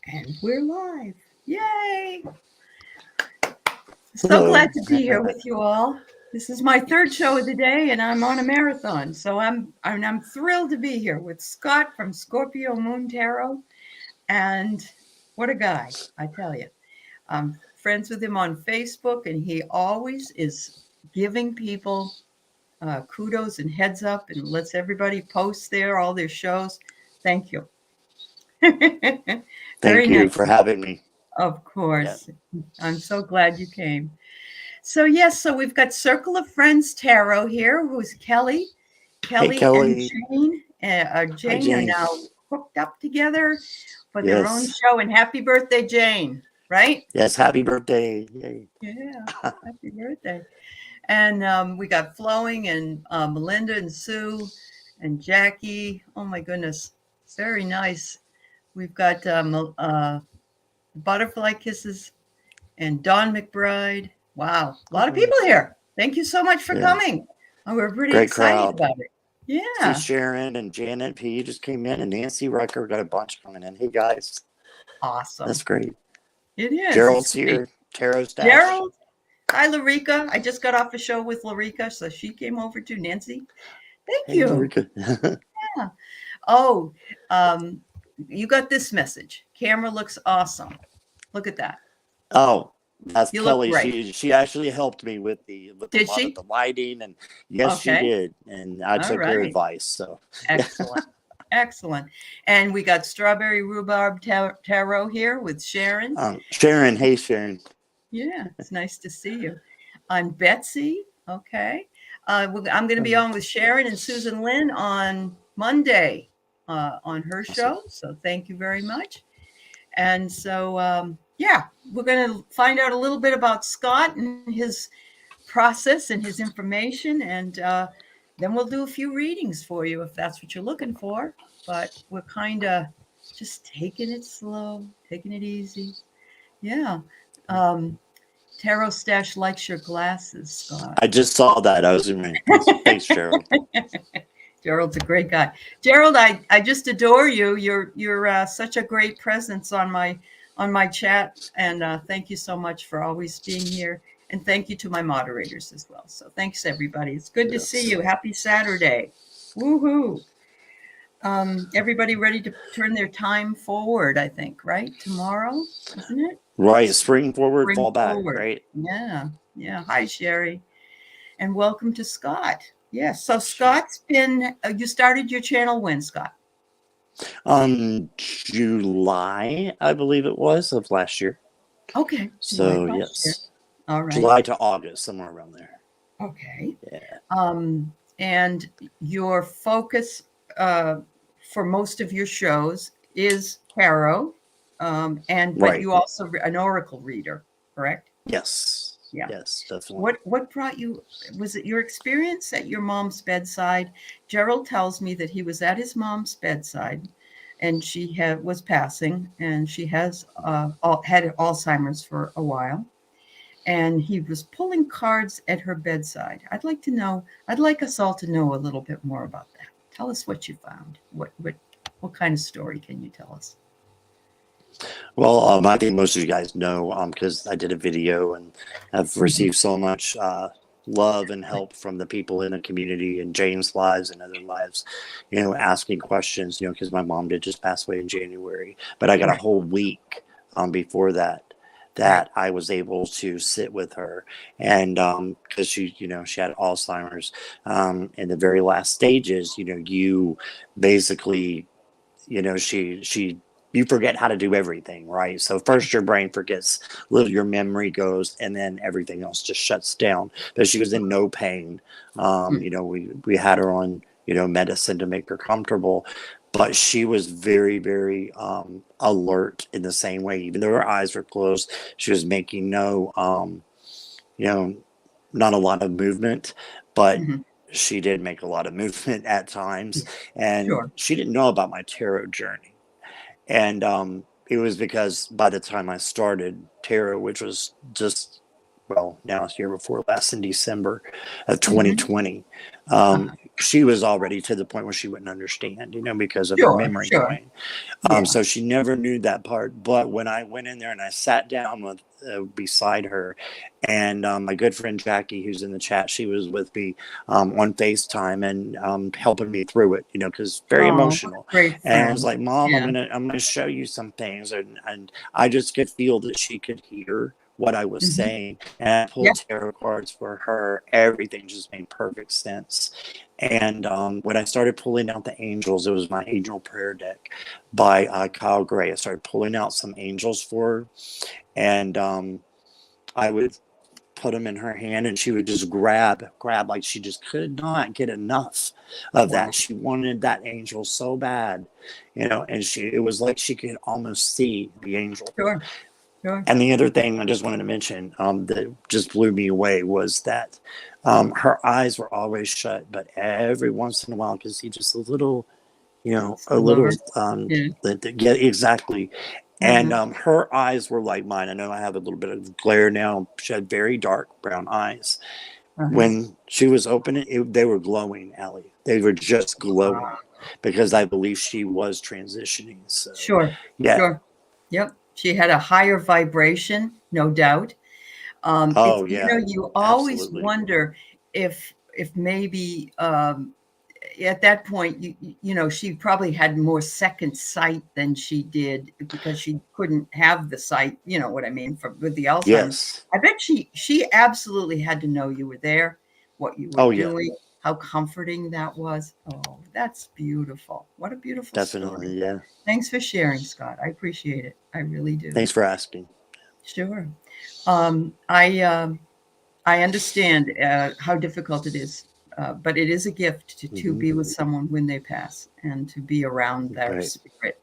And we're live. Yay! So glad to be here with you all. This is my third show of the day, and I'm on a marathon. So I'm thrilled to be here with Scott from Scorpio Moon Tarot. And what a guy, I tell you. I'm friends with him on Facebook, and he always is giving people kudos and heads up and lets everybody post there, all their shows. Thank you. Thank you for having me. Of course. Yeah. I'm so glad you came. So, yes, so we've got Circle of Friends Tarot here, who's Kelly. Kelly and Jane. Jane are now hooked up together for their own show. And happy birthday, Jane, right? Yes, happy birthday. Yay. Yeah, happy birthday. And we got Flowing and Melinda and Sue and Jackie. Oh, my goodness. Very nice. We've got Butterfly Kisses and Dawn McBride. Wow. A lot of people here. Thank you so much for coming. We're pretty excited about it. Yeah. See, Sharon and Janet P. just came in, and Nancy Rucker got a bunch coming in. Hey, guys. Awesome. That's great. It is. Gerald's here. Tarot staff. Gerald. Hi, Larica. I just got off a show with Larica, so she came over too. Nancy. Thank you. Larica. Yeah. Oh, you got this message. Camera looks awesome. Look at that. Oh, that's Kelly. She actually helped me with the lighting, and yes, she did. And I took her advice. So excellent. Excellent. And we got Strawberry Rhubarb Tarot here with Sharon. Sharon. Hey, Sharon. Yeah, it's nice to see you. I'm Betsy. Okay. I'm going to be on with Sharon and Susan Lynn on Monday on her show. So thank you very much. And so, we're going to find out a little bit about Scott and his process and his information. And then we'll do a few readings for you if that's what you're looking for. But we're kind of just taking it slow, taking it easy. Yeah. Tarot Stash likes your glasses, Scott. I just saw that. I was in my thanks, Gerald. Gerald's a great guy. Gerald, I just adore you. You're such a great presence on my chat, and thank you so much for always being here. And thank you to my moderators as well. So thanks, everybody. It's good to see you. Happy Saturday. Woohoo. Everybody ready to turn their time forward, I think, right? Tomorrow, isn't it? Right. Spring forward, fall back, right? Yeah. Yeah. Hi, Sherry. And welcome to Scott. Yes. So Scott's been, you started your channel when, Scott? July, I believe it was, of last year. Okay. So, yes. All right. July to August, somewhere around there. Okay. Yeah. And your focus for most of your shows is tarot, but you also an oracle reader, correct? Yes. Yeah. Yes, definitely. What brought you? Was it your experience at your mom's bedside? Gerald tells me that he was at his mom's bedside, and she was passing, and she has had Alzheimer's for a while, and he was pulling cards at her bedside. I'd like us all to know a little bit more about that. Tell us what you found. What kind of story can you tell us? Well, I think most of you guys know because I did a video and I've received so much love and help from the people in the community and Jane's lives and other lives, asking questions, because my mom did just pass away in January. But I got a whole week before that I was able to sit with her, and because she had Alzheimer's in the very last stages. You basically, you forget how to do everything, right? So first your brain forgets, your memory goes, and then everything else just shuts down. But she was in no pain. We had her on medicine to make her comfortable. But she was very, very alert in the same way. Even though her eyes were closed, she was making not a lot of movement, but she did make a lot of movement at times. And she didn't know about my tarot journey. And it was because by the time I started tarot, which was just well, now it's year before last in December of Mhm. 2020. Uh-huh. She was already to the point where she wouldn't understand, because of her Sure, memory sure. going. Yeah. So she never knew that part. But when I went in there and I sat down with beside her, and my good friend Jackie, who's in the chat, she was with me on FaceTime and helping me through it, because very Oh, what a emotional. great And I was friend. like, "Mom, I'm Yeah. gonna I'm gonna show you some things," and I just could feel that she could hear what I was Mhm. saying. And I Yeah. pulled tarot cards for her. Everything just made perfect sense. And when I started pulling out the angels, it was my angel prayer deck by Kyle Gray. I started pulling out some angels for her, and I would put them in her hand, and she would just grab, like she just could not get enough of Wow. that. She wanted that angel so bad, and it was like she could almost see the angel. Sure, sure. And the other thing I just wanted to mention that just blew me away was that her eyes were always shut, but every once in a while I could see just a little, a little, Sliver. Yeah. yeah, exactly. And Uh-huh. her eyes were like mine. I know I have a little bit of glare now. She had very dark brown eyes. Uh-huh. When she was opening, they were glowing, Allie. They were just glowing Wow. because I believe she was transitioning. So, Sure, yeah. sure. Yep. She had a higher vibration, no doubt. It's, Oh, yeah. you always Absolutely. wonder if maybe at that point, she probably had more second sight than she did because she couldn't have the sight, you know what I mean, with the Alzheimer's. Yes. I bet she absolutely had to know you were there, what you were Oh, yeah. doing, how comforting that was. Oh, that's beautiful. What a beautiful story. Definitely. Yeah. Thanks for sharing, Scott. I appreciate it. I really do. Thanks for asking. Sure. I understand how difficult it is, but it is a gift to Hmm. be with someone when they pass and to be around their Right. spirit.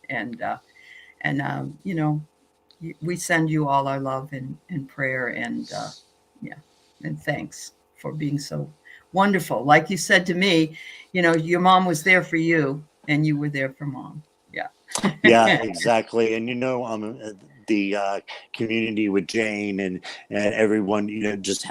We send you all our love and prayer yeah, and thanks for being so wonderful. Like you said to me, your mom was there for you and you were there for mom. Yeah. Yeah, exactly. And the community with Jane and everyone, just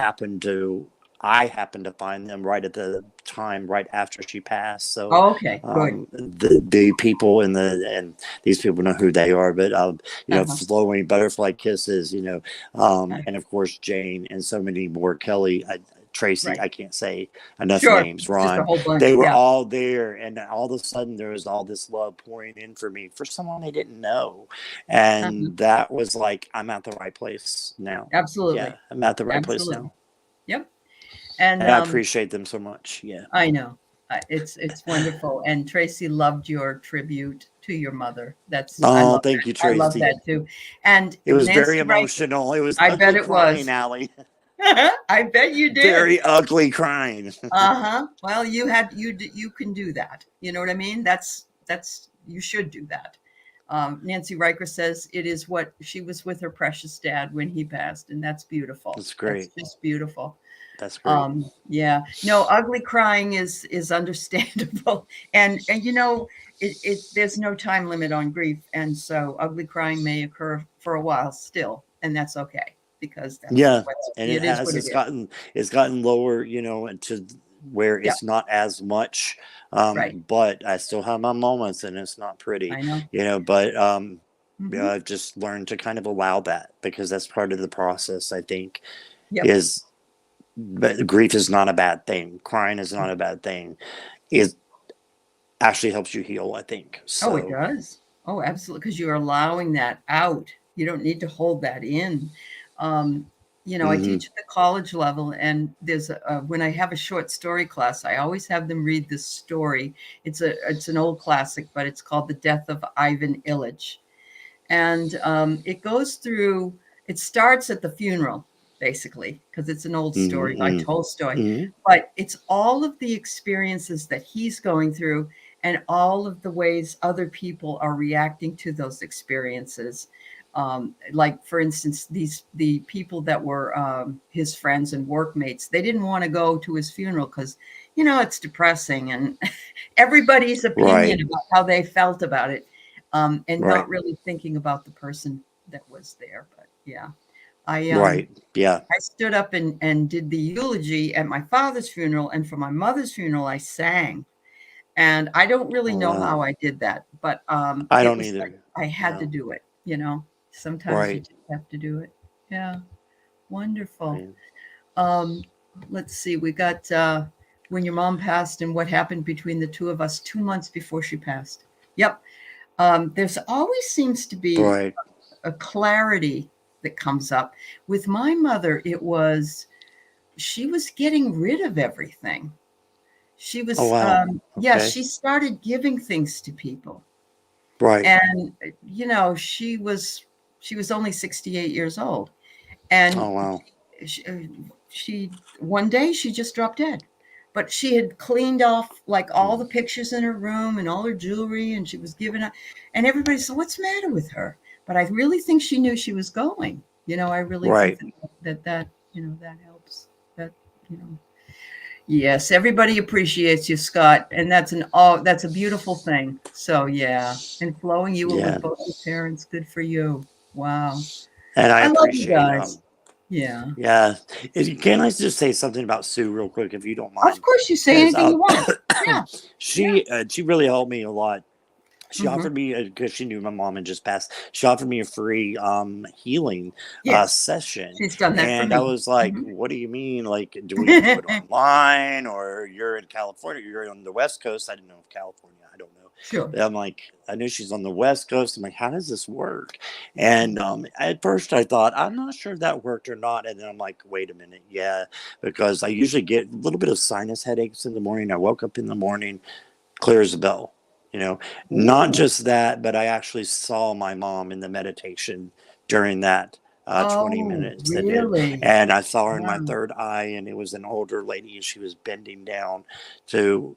I happened to find them right at the time, right after she passed. So Okay, good. the people and these people know who they are, but Uh-huh. flowing butterfly kisses, Uh, and of course Jane and so many more. Kelly, Tracy, right. I can't say enough Sure. names. It's just a Ron, whole bunch. they were Yeah. all there, and all of a sudden there was all this love pouring in for me for someone they didn't know, Uh-huh. and that was like, I'm at the right place now. Yeah, Absolutely. I'm at the right place Absolutely. now, Yep. And and I appreciate them so much. Yeah. I know. It's wonderful. And Tracy loved your tribute to your mother. I Oh, love thank you, that. I love Tracy. that too. And It was very Nancy Wright, emotional. It was I bet ugly it crying, was. Allie. I bet you did. Very ugly crying. Uh-huh. Well, you can do that. You know what I mean? That's you should do that. Nancy Riker says it is what she was with her precious dad when he passed, and that's beautiful. That's That's great. just beautiful. That's great. Yeah. No, ugly crying is understandable. And there's no time limit on grief. And so ugly crying may occur for a while still, and that's okay because Yeah, and it it is has. what it is. It's gotten lower, to where Yeah, it's not as much. right. But I still have my moments, and it's not pretty, I know. But Hmm. I've just learned to kind of allow that because that's part of the process. I think Yep. is, but grief is not a bad thing. Crying is not a bad thing. It actually helps you heal, I think. Oh, it So. does. Oh, absolutely. Because you're allowing that out. You don't need to hold that in. Um, I Hmm. teach at the college level, and when I have a short story class, I always have them read this story. It's an old classic, but it's called The Death of Ivan Illich. And it goes through, it starts at the funeral, basically, because it's an old story by Hmm. Tolstoy. Hmm. But it's all of the experiences that he's going through and all of the ways other people are reacting to those experiences. Like, for instance, the people that were his friends and workmates, they didn't want to go to his funeral because, it's depressing and everybody's opinion Right. about how they felt about it, and not Right. really thinking about the person that was there. But yeah. Right. Yeah. I stood up and did the eulogy at my father's funeral, and for my mother's funeral, I sang. And I don't really Oh, know wow. how I did that, but I it don't was like either. I had to Yeah. do it, you know. Sometimes you Right. just have to do it. Yeah, wonderful. Right. Um, let's see, we got when your mom passed and what happened between the two of us 2 months before she passed. Yep. There's always seems to be Right. a clarity that comes up. With my mother, it was she was getting rid of everything. She Oh, was, wow. yeah, Okay. she started giving things to people. Right. And, she was only 68 years old. And Oh, wow. she, she one day she just dropped dead. But she had cleaned off like all Mm. the pictures in her room and all her jewelry, and she was giving up. And everybody said, "What's the matter with her?" But I really think she knew she was going. I really think Right. that helps. That you know. Yes, everybody appreciates you, Scott, and that's a beautiful thing. So yeah, and flowing, you were Yeah. with both your parents. Good for you. Wow, And I I love you appreciate, guys. Yeah, yeah. Can I just say something about Sue real quick, if you don't of mind? course you say Because anything you want. Yeah, yeah. she really helped me a lot. She Hmm. offered me, because she knew my mom had just passed, she offered me a free healing Yes, session. she's done that for And I me. was like, Hmm. what do you mean? Like, do we do it online, or you're in California, you're on the West Coast? I didn't know if California, I don't know. Sure. But I'm like, I knew she's on the West Coast. I'm like, how does this work? And at first I thought, I'm not sure if that worked or not. And then I'm like, wait a minute. Yeah, because I usually get a little bit of sinus headaches in the morning. I woke up in the morning, clear as a bell. Not Ooh. just that, but I actually saw my mom in the meditation during that 20 Oh, minutes that did. really? And I saw her in my Wow. third eye, and it was an older lady, and she was bending down to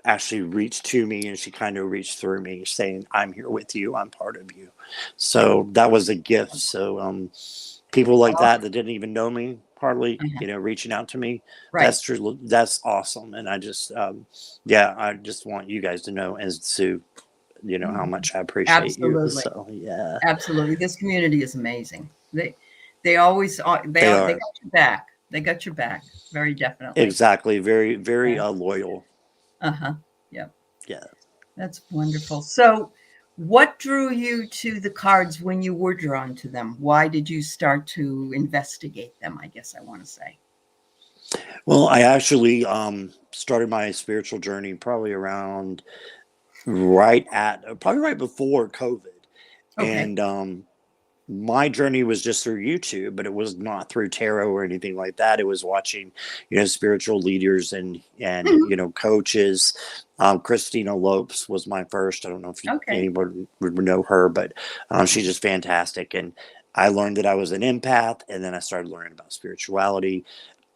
actually reach to me, and she kind of reached through me saying, I'm here with you, I'm part of you. So that was a gift. So people like Oh, that didn't even know me hardly, uh-huh. reaching out to me, Right. that's true, that's awesome. And I just yeah, I just want you guys to know, and Sue, how Mhm. much I appreciate you. Absolutely. So yeah, Absolutely. This community is amazing. They always are they they are got your back. They got your back, very definitely. exactly very, very Yeah. loyal. Uh-huh. Yep. Yeah. That's wonderful. So, what drew you to the cards when you were drawn to them? Why did you start to investigate them, I guess I wanna say? Well, I actually started my spiritual journey probably around probably right before COVID. Okay. And my journey was just through YouTube, but it was not through tarot or anything like that. It was watching, spiritual leaders and Mhm. coaches. Christina Lopes was my first. I don't know if Okay. anyone would know her, but she's just fantastic. And I learned that I was an empath, and then I started learning about spirituality.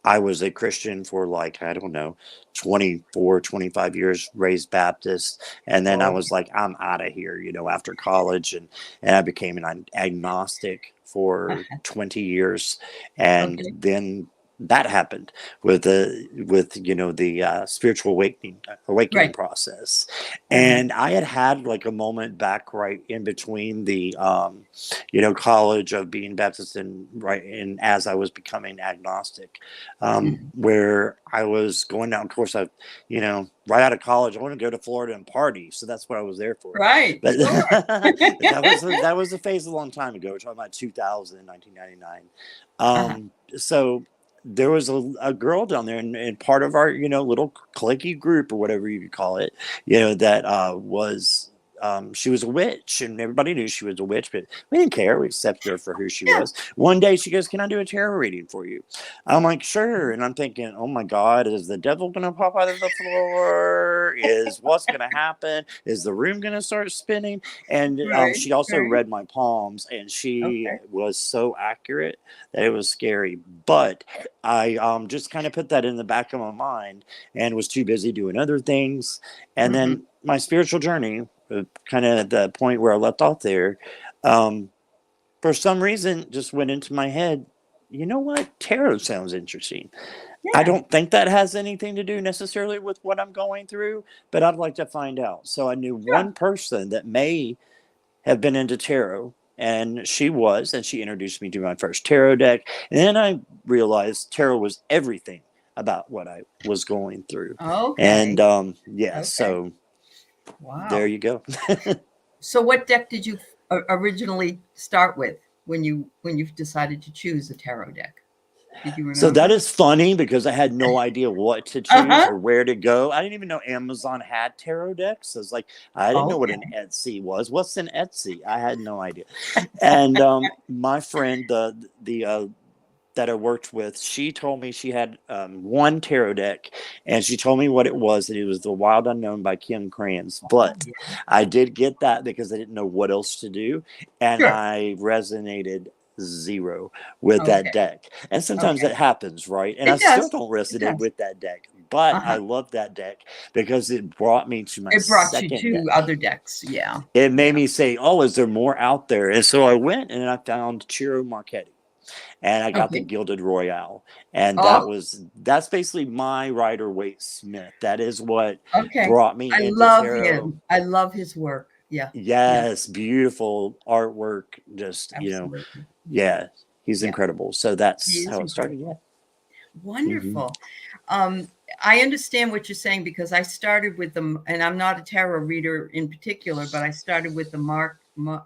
I was a Christian for, like, I don't know, 24, 25 years, raised Baptist. And then I Oh, was like, I'm out of here, after college. And I became an agnostic for uh-huh. 20 years. And Okay. then that happened with the spiritual awakening Right. process. Uh-huh. And I had like a moment back right in between the college of being Baptist, and right and as I was becoming agnostic, Mhm. where I was going down. Of course, right out of college, I want to go to Florida and party, so that's what I was there for. Right. But Sure. that was a phase a long time ago. We're talking about 2000, 1999. Uh-huh. So there was a girl down there, and part of our little cliquey group, or whatever you could call it, that was. She was a witch, and everybody knew she was a witch, but we didn't care. We accepted her for who she Yeah. was. One day she goes, "Can I do a tarot reading for you?" I'm like, "Sure." And I'm thinking, "Oh my God, is the devil going to pop out of the floor? Is what's going to happen? Is the room going to start spinning?" And Right. she also Right. read my palms, and she Okay. was so accurate that it was scary. But I just kind of put that in the back of my mind and was too busy doing other things. And Mhm. then my spiritual journey, kind of at the point where I left off there, um, for some reason, just went into my head. You know what? Tarot sounds interesting. I Yeah. don't think that has anything to do necessarily with what I'm going through, but I'd like to find out. So I knew Sure. one person that may have been into tarot, And she introduced me to my first tarot deck. And then I realized tarot was everything about what I was going through. Okay. And Okay. so there Wow. you go. So what deck did you originally start with when you decided to choose a tarot deck? Did you So that remember? is funny because I had no idea what to choose Uh-huh. or where to go. I didn't even know Amazon had tarot decks. I was like, I didn't know what an Okay. Etsy was. What's an Etsy? I had no idea. And my friend, the that I worked with, she told me she had one tarot deck, and she told me what it was, and it was The Wild Unknown by Kim Krans. Oh, But yeah. I did get that because I didn't know what else to do, and Sure. I resonated zero with that Okay. deck. And sometimes Okay. that happens, right? And I It still does. don't It resonate does. with that deck, but I Uh-huh. love that deck because it brought me to my It brought you second to deck. other decks. Yeah. It made Yeah. me say, oh, is there more out there? And so I went and I found Chiro Marchetti, and I got the Okay. Gilded Royale. And Oh, that's basically my Rider Waite Smith. That is what okay. brought me I into love tarot. him. I love his work. Yeah. Yeah. Yes, beautiful artwork. Just, Absolutely. yeah, he's Yeah. incredible. So He that's is how it started. Yeah. incredible. Hmm. Wonderful. I understand what you're saying because I started with them, and I'm not a tarot reader in particular, but I started with the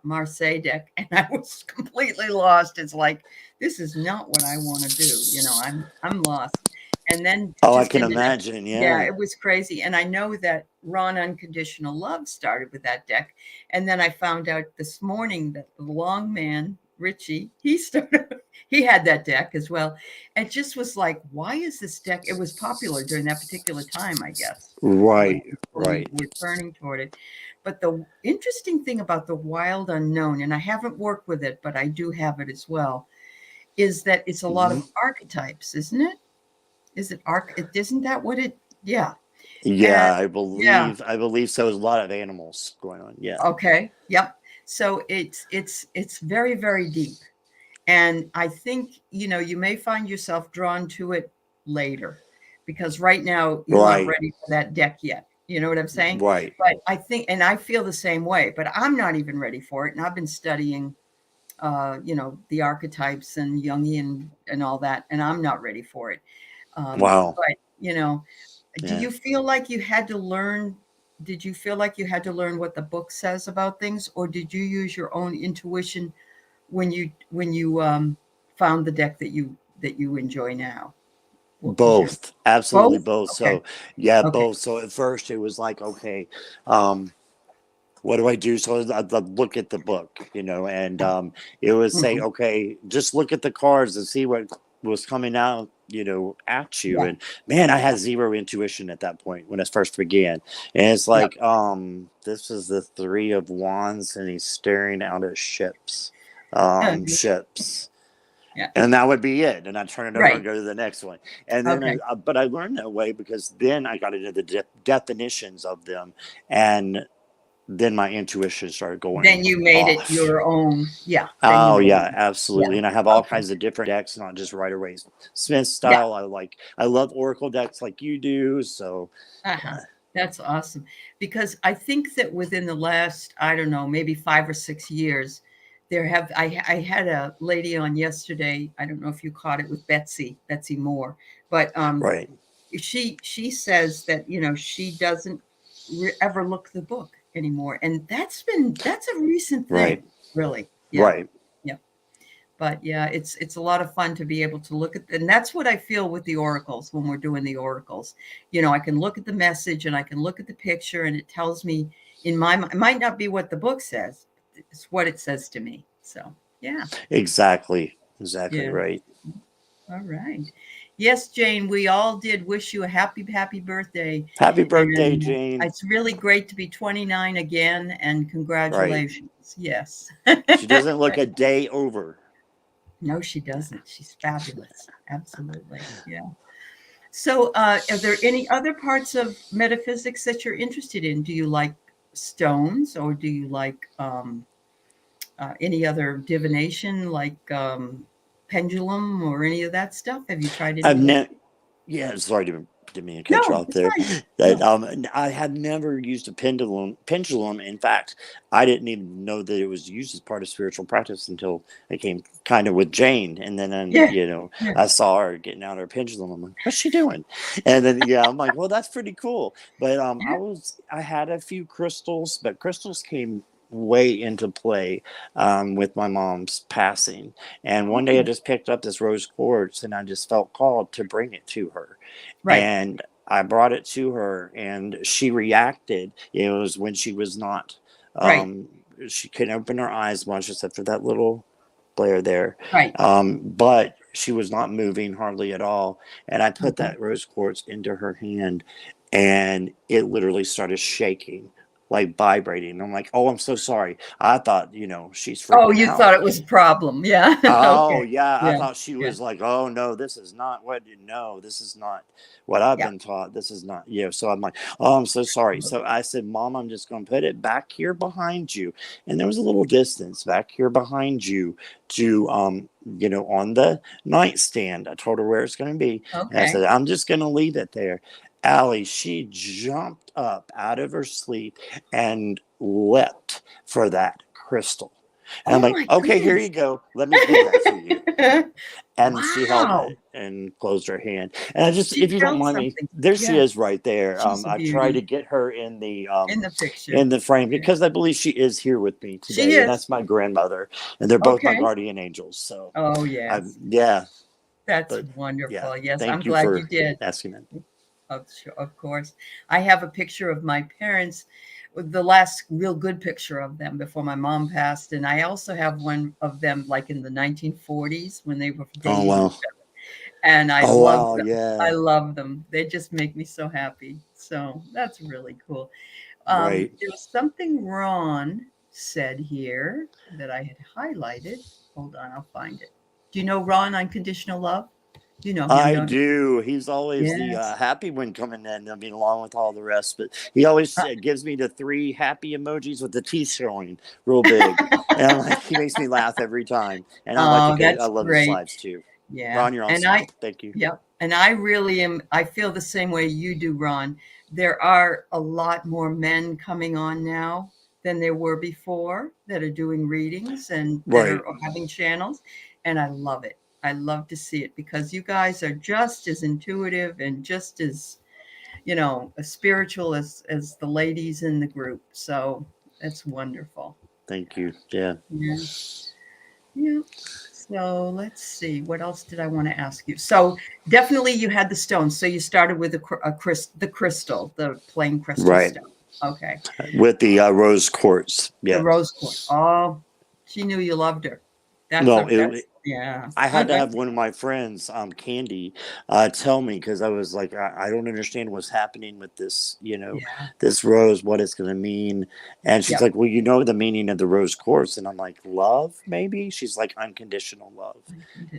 Marseille deck, and I was completely lost. It's like this is not what I want to do. I'm lost. And then Oh, I just can ended up, imagine. yeah, Yeah. it was crazy. And I know that Ron Unconditional Love started with that deck, and then I found out this morning that the long man Richie he had that deck as well. It just was like, why is this deck? It was popular during that particular time, I guess, when Right. we Right. were turning toward it. But the interesting thing about the Wild Unknown, and I haven't worked with it, but I do have it as well, is that it's a lot Hmm. of archetypes, isn't it? Is it Isn't that what it? Yeah. And Yeah, I yeah. believe. I believe so. There's a lot of animals going on. Yeah. Okay. Yep. So it's very, very deep. And I think, you may find yourself drawn to it later because right now you aren't Right. ready for that deck yet. You know what I'm saying? Right. But I think, and I feel the same way, but I'm not even ready for it. And I've been studying, the archetypes and Jungian and all that, and I'm not ready for it. Wow. But, do Yeah. you feel like you had to learn? Did you feel like you had to learn what the book says about things, or did you use your own intuition when you found the deck that you enjoy now? What was your Both, absolutely both? both. Okay. So yeah, Okay. both. So at first it was like, okay, um, what do I do? So I'd look at the book, and it would say, Mhm. okay, just look at the cards and see what was coming out, at you. Yeah. And man, I Yeah. had zero intuition at that point when I first began. And it's Yep. like, this is the Three of Wands, and he's staring out at ships, Mhm. ships. Yeah. And that would be it. And I'd turn it over and Right. go to the next one. And then, Okay. but I learned that way because then I got into the definitions of them. And then my intuition started going Then you made it off. your own. Yeah. Then you Oh made yeah, it. Yeah. absolutely. And I have all Okay. kinds of different decks, not just Rider Waite Smith Yeah. style. I love Oracle decks like you do. So Uh-huh. That's awesome. Because I think that within the last, I don't know, maybe 5 or 6 years, I had a lady on yesterday. I don't know if you caught it with Betsy Moore, but right, she says that she doesn't ever look the book anymore, and that's a recent right, thing, really. Yeah. right. Yeah. But yeah, it's a lot of fun to be able to look at, and that's what I feel with the oracles when we're doing the oracles. I can look at the message and I can look at the picture, and it tells me in my mind. It might not be what the book says, it's what it says to me. So yeah. Exactly. Exactly Yeah. right. All right. Yes, Jane, we all did wish you a happy, happy birthday. Happy birthday, And Jane. it's really great to be 29 again. And Right. congratulations. Yes. She doesn't look a day over. No, she doesn't. She's fabulous. Absolutely. Yeah. So, are there any other parts of metaphysics that you're interested in? Do you like stones, or do you like any other divination, like pendulum or any of that stuff? Have you tried any I've of that? never. Yeah, sorry to didn't mean to cut you No, off it's there. fine. That No. I had never used a pendulum. In fact, I didn't even know that it was used as part of spiritual practice until I came kind of with Jane, and then Yeah. you know, Yeah. I saw her getting out her pendulum. I'm like, what's she doing? And then I'm like, well, that's pretty cool. But Yeah. I had a few crystals, but crystals came way into play with my mom's passing. And one day I Oh, just picked up this rose quartz, and I just felt called to bring it to her. right. And I brought it to her, and she reacted. It was when she was not, Right. um, she couldn't open her eyes much except for that little glare there. Right. But she was not moving hardly at all. And I put Mhm. that rose quartz into her hand, and it literally started shaking, like vibrating. I'm like, oh, I'm so sorry. I thought, she's Oh, freaking you out. thought it was a problem. Yeah. Oh, Okay. yeah. I Yeah. thought she Yeah. was like, oh, no, this is not what, no, this is not what I've Yeah. been taught. This is not, So I'm like, oh, I'm so sorry. So I said, Mom, I'm just going to put it back here behind you. And there was a little distance back here behind you to, on the nightstand. I told her where it's going to be. And I Okay. said, I'm just going to leave it there. Allie, she jumped up out of her sleep and leapt for that crystal. And I'm Oh like, my okay, here goodness. you go. Let me give that to you. And she held Wow. it and closed her hand. And I just, She if you don't felt mind me, something. there she Yeah. is right there. She's a I tried to beauty get her in the picture. in the frame Yeah. because I believe she is here with me She today, and is. that's my grandmother, and they're both my Okay. guardian angels. So, Oh, yes. yeah, That's but yeah, wonderful. Yes, I'm thank you glad you for did. asking that. Of course. I have a picture of my parents, the last real good picture of them before my mom passed. And I also have one of them like in the 1940s when they were Oh dating wow, each other. And I oh love wow, them. I yeah, love them. They just make me so happy. So that's really cool. right. There was something Ron said here that I had highlighted. Hold on, I'll find it. Do you know Ron, Unconditional Love? You know him, I don't you? do. He's always the Yes. happy one coming in. I mean, along with all the rest, but he always Uh, gives me the three happy emojis with the teeth showing real big, and I'm like, he makes me laugh every time. And I like Oh, I that's love his great. lives too. Yeah. Ron, you're And awesome. Thank you. yep. And I really am, I feel the same way you do, Ron. There are a lot more men coming on now than there were before that are doing readings and that Right. are having channels. And I love it. I love to see it because you guys are just as intuitive and just as, as spiritual as the ladies in the group. So that's wonderful. Thank you. Yeah. Yeah. Yeah. So let's see. What else did I want to ask you? So definitely you had the stones. So you started with the crystal, the plain crystal Right. stone. Okay. With the rose quartz. The Yeah. rose quartz. Oh, she knew you loved her. No, That's yeah. I had to have one of my friends, Candy, tell me because I was like, I don't understand what's happening with this, Yeah. this rose, what it's going to mean. And she's Yep. like, well, you know the meaning of the rose quartz. And I'm like, love, maybe? She's like, unconditional love.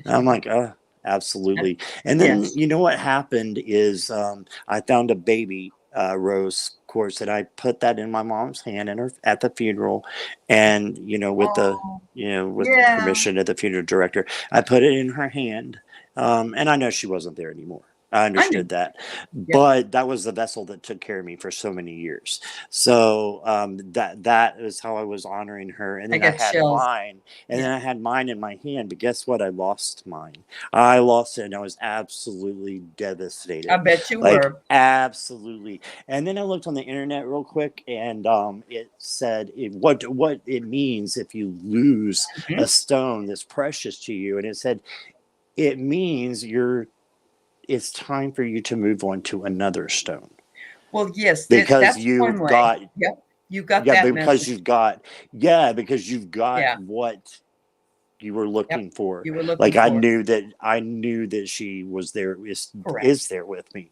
And I'm Unconditional. like, absolutely. And then, Yes. what happened is I found a baby rose quartz and I put that in my mom's hand at the funeral. And, Oh, with the yeah. permission of the funeral director, I put it in her hand. And I know she wasn't there anymore. I I knew. understood that, Yep. but that was the vessel that took care of me for so many years. So that is how I was honoring her. And I then I get had chills. mine, and Yeah. then I had mine in my hand. But guess what? I lost mine. I lost it, and I was absolutely I devastated, bet you like were. absolutely. And then I looked on the internet real quick, and it said what it means if you lose a Mhm. stone that's precious to you, and it said it means it's time for you to move on to another stone Well, yes, because that's one you've way. got Yep. You got yeah that because message. you've got yeah because you've got Yeah. what you were Yep. looking for. You were looking Like for. I knew that she was there, Correct. is there with me,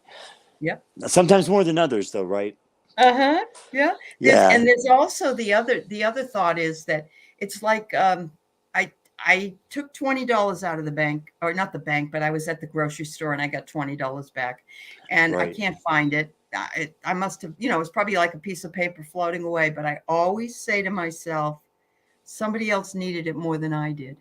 Yep. sometimes more than others though, right? Uh-huh. Yeah. Yeah. There's also the other thought is that it's like I took $20 out of the bank, or not the bank, but I was at the grocery store and I got $20 back and I Right. can't find it. I must have, it's probably like a piece of paper floating away, but I always say to myself, somebody else needed it more than I did.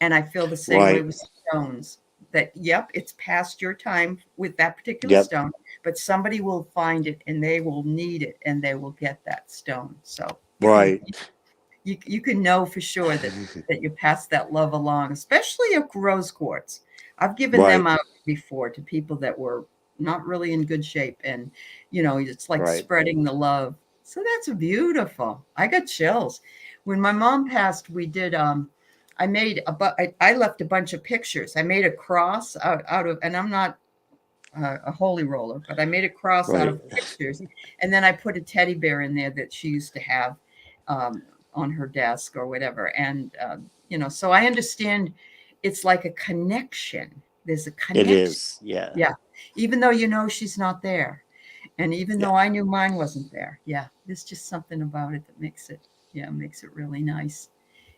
And I feel the same way Right. with stones. that, yep, it's past your time with that particular Yep. stone, but somebody will find it and they will need it and they will get that stone. So you can Right. you can know for sure that you pass that love along, especially a rose quartz. I've given them Right. out before to people that were not really in good shape, and it's like Right. spreading the love. So that's beautiful. I got chills. When my mom passed, we did I made I left a bunch of pictures. I made a cross out of, and I'm not a holy roller, but I made a cross out Right. of pictures, and then I put a teddy bear in there that she used to have um, on her desk or whatever. And so I understand it's like a connection. There's a It connection. is. Yeah. Yeah, even though she's not there, and even Yeah. though I knew mine wasn't there. Yeah, there's just something about it that makes it really nice.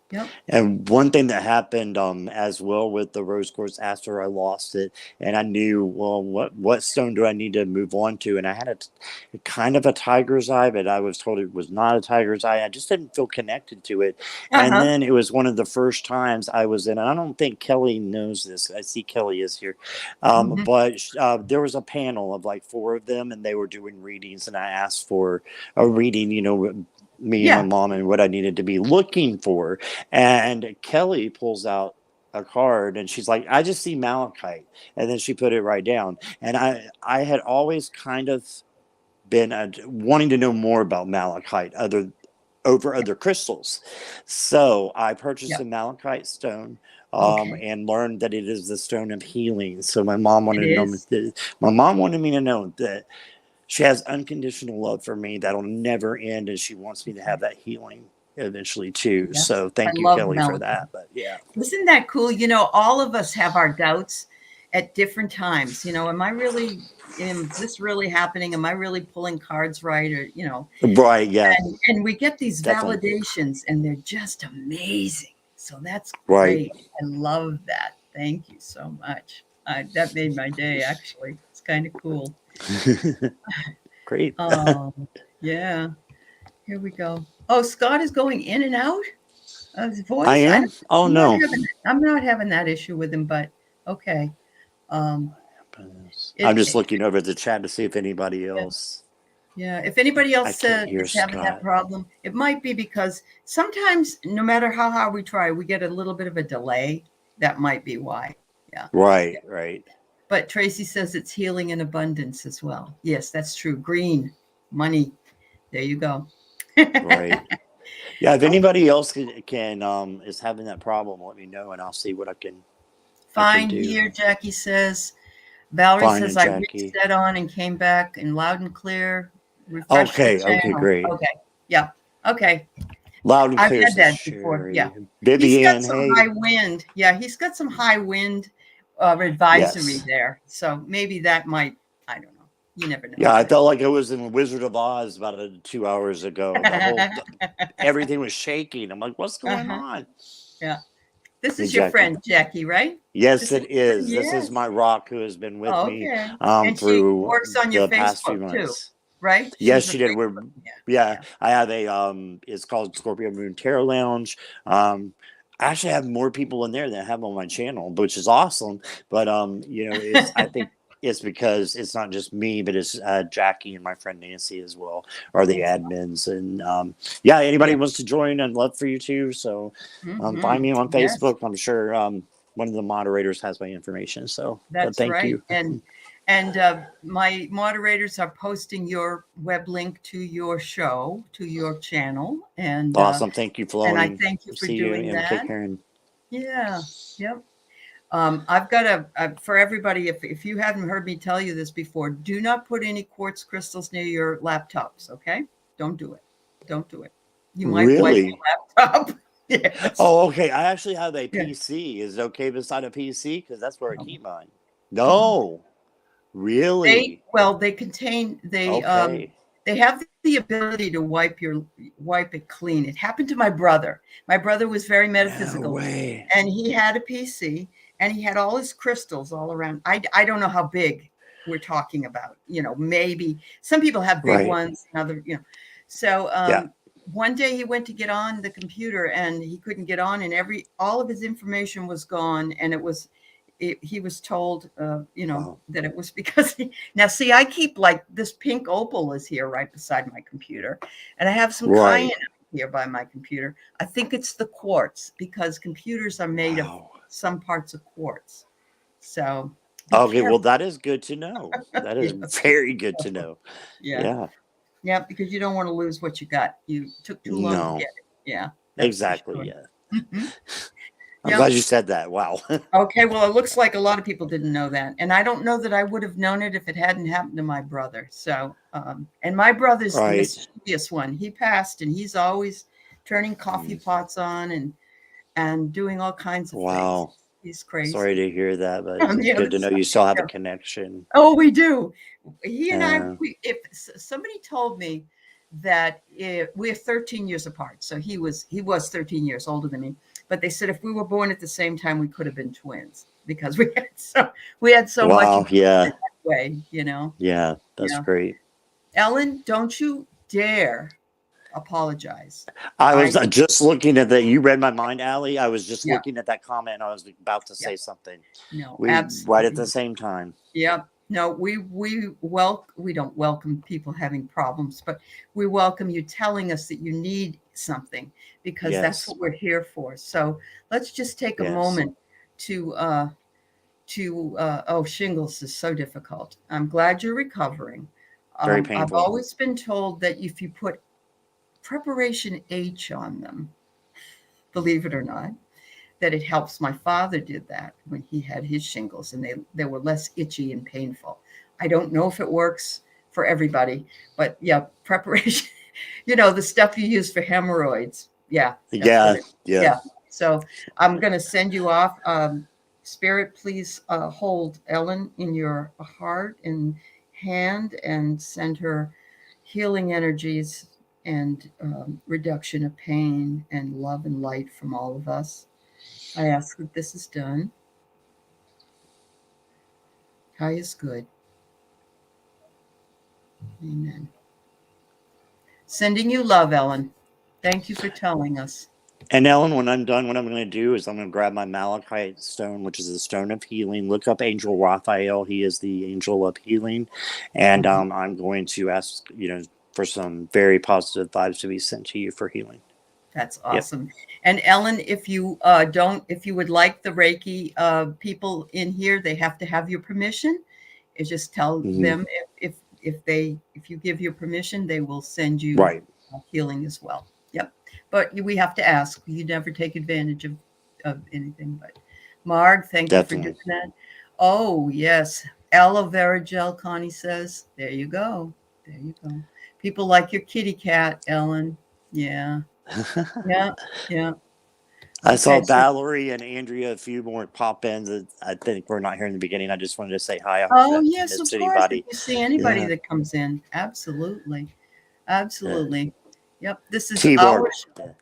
Yep. And one thing that happened as well with the rose quartz after I lost it, and I knew, well, what stone do I need to move on to? And I had a kind of a tiger's eye, but I was told it was not a tiger's eye. I just didn't feel connected to it. And Uh-huh. then it was one of the first times I was in, and I don't think Kelly knows this. I see Kelly is here. Hmm. But there was a panel of like four of them, and they were doing readings, and I asked for a reading, me and my Yeah. mom, and what I needed to be looking for. And Kelly pulls out a card and she's like, I just see malachite. And then she put it right down. And I had always kind of been wanting to know more about malachite over other crystals. So I purchased Yeah. a malachite stone. Okay. And learned that it is the stone of healing. So my mom It wanted to know. is. My mom wanted me to know that she has unconditional love for me that'll never end, and she wants me to have that healing eventually too. Yeah. So I thank you, love Kelly, for malachite. that. But yeah, Isn't that cool? All of us have our doubts at different times. Is this really happening? Am I really pulling cards right? Or, right, yeah, and we get these definitely, validations and they're just amazing. So that's right. great. I love that. Thank you so much. That made my day, actually. It's kind of cool. Great. Oh, yeah. Here we go. Oh, Scott is going in and out of his I voice. am. Oh no. I'm not having that issue with him, but okay. Um, I'm it, just it looking over the chat to see if anybody yeah, else. yeah. If anybody I else can't hear is having that Scott. problem, it might be because sometimes, no matter how hard we try, we get a little bit of a delay. That might be why. Yeah. Right, right, But Tracy says it's healing in abundance as well. Yes, that's true. Green money. There you go. right. Yeah, if Oh, anybody else can is having that problem, let me know and I'll see what I can fine do. here, Jackie says. Valerie Fine says, and I Jackie. reset on and came back and loud and clear. Refresh the Okay, okay, channel. great. Okay. Yeah. Okay. Loud and I've clear, had says that before. Yeah. Sherry. He's got Vivian, some hey. high wind. Yeah. He's got some high wind advisory Yes. there. So maybe that might, I don't know. You never know. Yeah, I But felt like I was in Wizard of Oz about 2 hours ago. Everything was shaking. I'm like, what's going uh-huh. on? Yeah. This Hey, is your Jackie. friend, Jackie, right? Yes, This is it your friend? is. This is my Yes. rock who has been with Oh, me okay. And she through works on your the past few Facebook too, months. right? Yes, She's a she did. Facebook. Yeah. Yeah, Yeah. I have it's called Scorpio Moon Tarot Lounge. I actually have more people in there than I have on my channel, which is awesome. But I think it's because it's not just me, but it's Jackie and my friend Nancy as well are the That's admins. And yeah, anybody yeah. wants to join, I'd love for you too. So Hmm. find me on Yes, Facebook. I'm sure one of the moderators has my information. So, but that's thank right. you. And my moderators are posting your web link to your show, to your channel, Awesome. Thank you, and I Flowing. thank you for See you doing and take that. care. And Yeah. Yep. I've got for everybody, if you haven't heard me tell you this before, do not put any quartz crystals near your laptops. Okay, don't do it. Don't do it. You might wipe really? your laptop. Yes. Oh, okay. I actually have a Yeah. PC. Is it okay beside a PC? Because that's where I No, keep mine. no. No, really? They contain Okay. they have the ability to wipe it clean. It happened to my brother. My brother was very No metaphysical, way. and he had a PC, and he had all his crystals all around. I don't know how big we're talking about. Maybe some people have big Right. ones, and other. So Yeah. one day he went to get on the computer and he couldn't get on, and all of his information was gone, and he was told, Wow. that it was because now see, I keep like this pink opal is here right beside my computer, and I have some cayenne Right. here by my computer. I think it's the quartz because computers are made of Wow. some parts of quartz. So be Okay, well, careful. that is good to know. That is Yes, be very good to careful. know. Yeah. Yeah. Yeah, because you don't want to lose what you got. You took too long to No, get it. Yeah, that's for exactly. sure. Yeah. Mhm. I'm Yep. glad you said that. Wow. Okay, well, it looks like a lot of people didn't know that, and I don't know that I would have known it if it hadn't happened to my brother. So, and my brother's the Right. mischievous one. He passed, and he's always turning coffee Mm. pots on and doing all kinds of things. Wow. He's Sorry crazy. to hear that, but On it's the good other to know side, you still have a yeah. connection. Oh, we do. He and I, Uh, if somebody told me that we're 13 years apart, so he was 13 years older than me. But they said if we were born at the same time, we could have been twins because we had so much in wow. common Yeah. that way, Yeah. That's Yeah. great. Ellen, don't you dare apologize. I I was just looking at that. You read my mind, Allie. I was just Yeah, looking at that comment and I was about to yeah, say something. no, We right at absolutely. the same time. Yeah. No, we don't welcome people having problems, but we welcome you telling us that you need something because that's Yes. what we're here for. So let's just take a Yes. moment to oh, shingles is so difficult. I'm glad you're recovering. Very I've painful. always been told that if you put preparation H on them, believe it or not, that it helps. My father did that when he had his shingles, and they were less itchy and painful. I don't know if it works for everybody, but yeah, preparation, the stuff you use for hemorrhoids. Yeah, that's what Yeah. it, Yeah. yeah. So I'm going to send you off. Spirit, please hold Ellen in your heart and hand and send her healing energies and reduction of pain and love and light from all of us. I ask that this is done. High is good. Amen. Sending you love, Ellen. Thank you for telling us. And Ellen, when I'm done, what I'm going to do is I'm going to grab my malachite stone, which is the stone of healing. Look up Angel Raphael. He is the angel of healing. And Uh-huh. I'm going to ask, for some very positive vibes to be sent to you for healing. That's Yep. awesome. And Ellen, if you would like the Reiki people in here, they have to have your permission. It's just tell Hmm. them if you give your permission, they will send you Right. healing as well. Yep. But we have to ask. You never take advantage of anything. But Marg, thank you for doing Definitely. that. Oh yes, aloe vera gel. Connie says, "There you go. There you go." People like your kitty cat, Ellen. Yeah. Yeah, yeah. I saw Okay, so Valerie and Andrea, a few more pop ins that I think we're not here in the beginning. I just wanted to say hi. I hope I oh, haven't yes, of missed course, if anybody. you see anybody Yeah. that comes in, absolutely, Yeah. absolutely. Yep, this is T our Barb. show.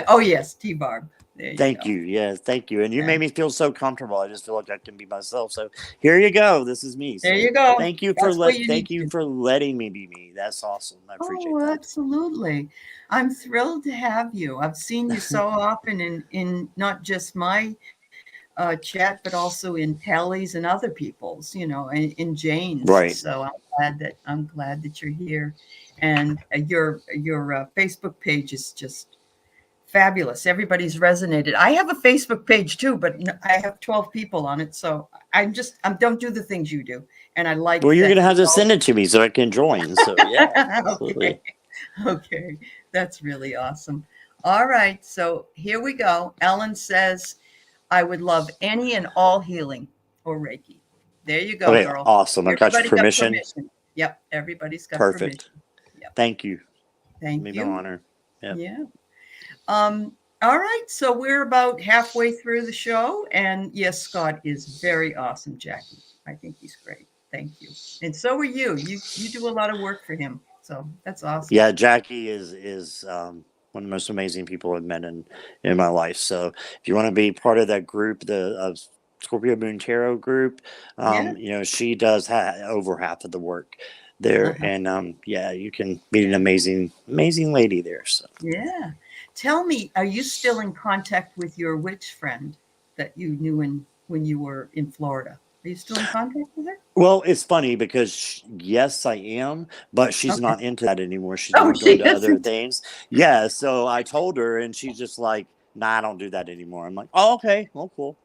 Oh, yes, T-Barb. There you Thank go. you. Yes, thank you. And you Yeah. made me feel so comfortable. I just feel like I can be myself. So here you go. This is me. There So you go. thank you for That's what you need thank you to. for letting me be me. That's awesome. I appreciate Oh, absolutely. I'm thrilled to have you. I've seen you that. so often in not just my chat, but also in Tally's and other people's, in Jane's. Right. So I'm glad that you're here, and your Facebook page is just fabulous. Everybody's resonated. I have a Facebook page too, but I have 12 people on it, so I don't do the things you do, and I Well, like you're that. gonna have to send it to me so I can join. So yeah, Okay, absolutely. okay, that's really awesome. All right, so here we go. Ellen says, I would love any and all healing or Reiki. There you go, Okay, girl. awesome. I got your Everybody got permission. permission. Yep, everybody's got Perfect. permission. Yep. Thank you. Thank Made my you. honor. Yep. Yeah. All right, so we're about halfway through the show, and yes, Scott is very awesome, Jackie. I think he's great. Thank you. And so are you. You do a lot of work for him. So that's awesome. Yeah, Jackie is one of the most amazing people I've met in my life. So if you want to be part of that group, the Scorpio Moon Tarot group, Yeah. she does over half of the work there, Uh-huh. and yeah, you can meet an amazing lady there. So Yeah. Tell me, are you still in contact with your witch friend that you knew in when you were in Florida. Are you still in contact with her? Well, it's funny because yes, I am, but she's Okay. not into that anymore. She's Oh, more going she to other isn't. things. Yeah, so I told her, and she's just like, "Nah, I don't do that anymore." I'm like, "Oh, okay, well, cool."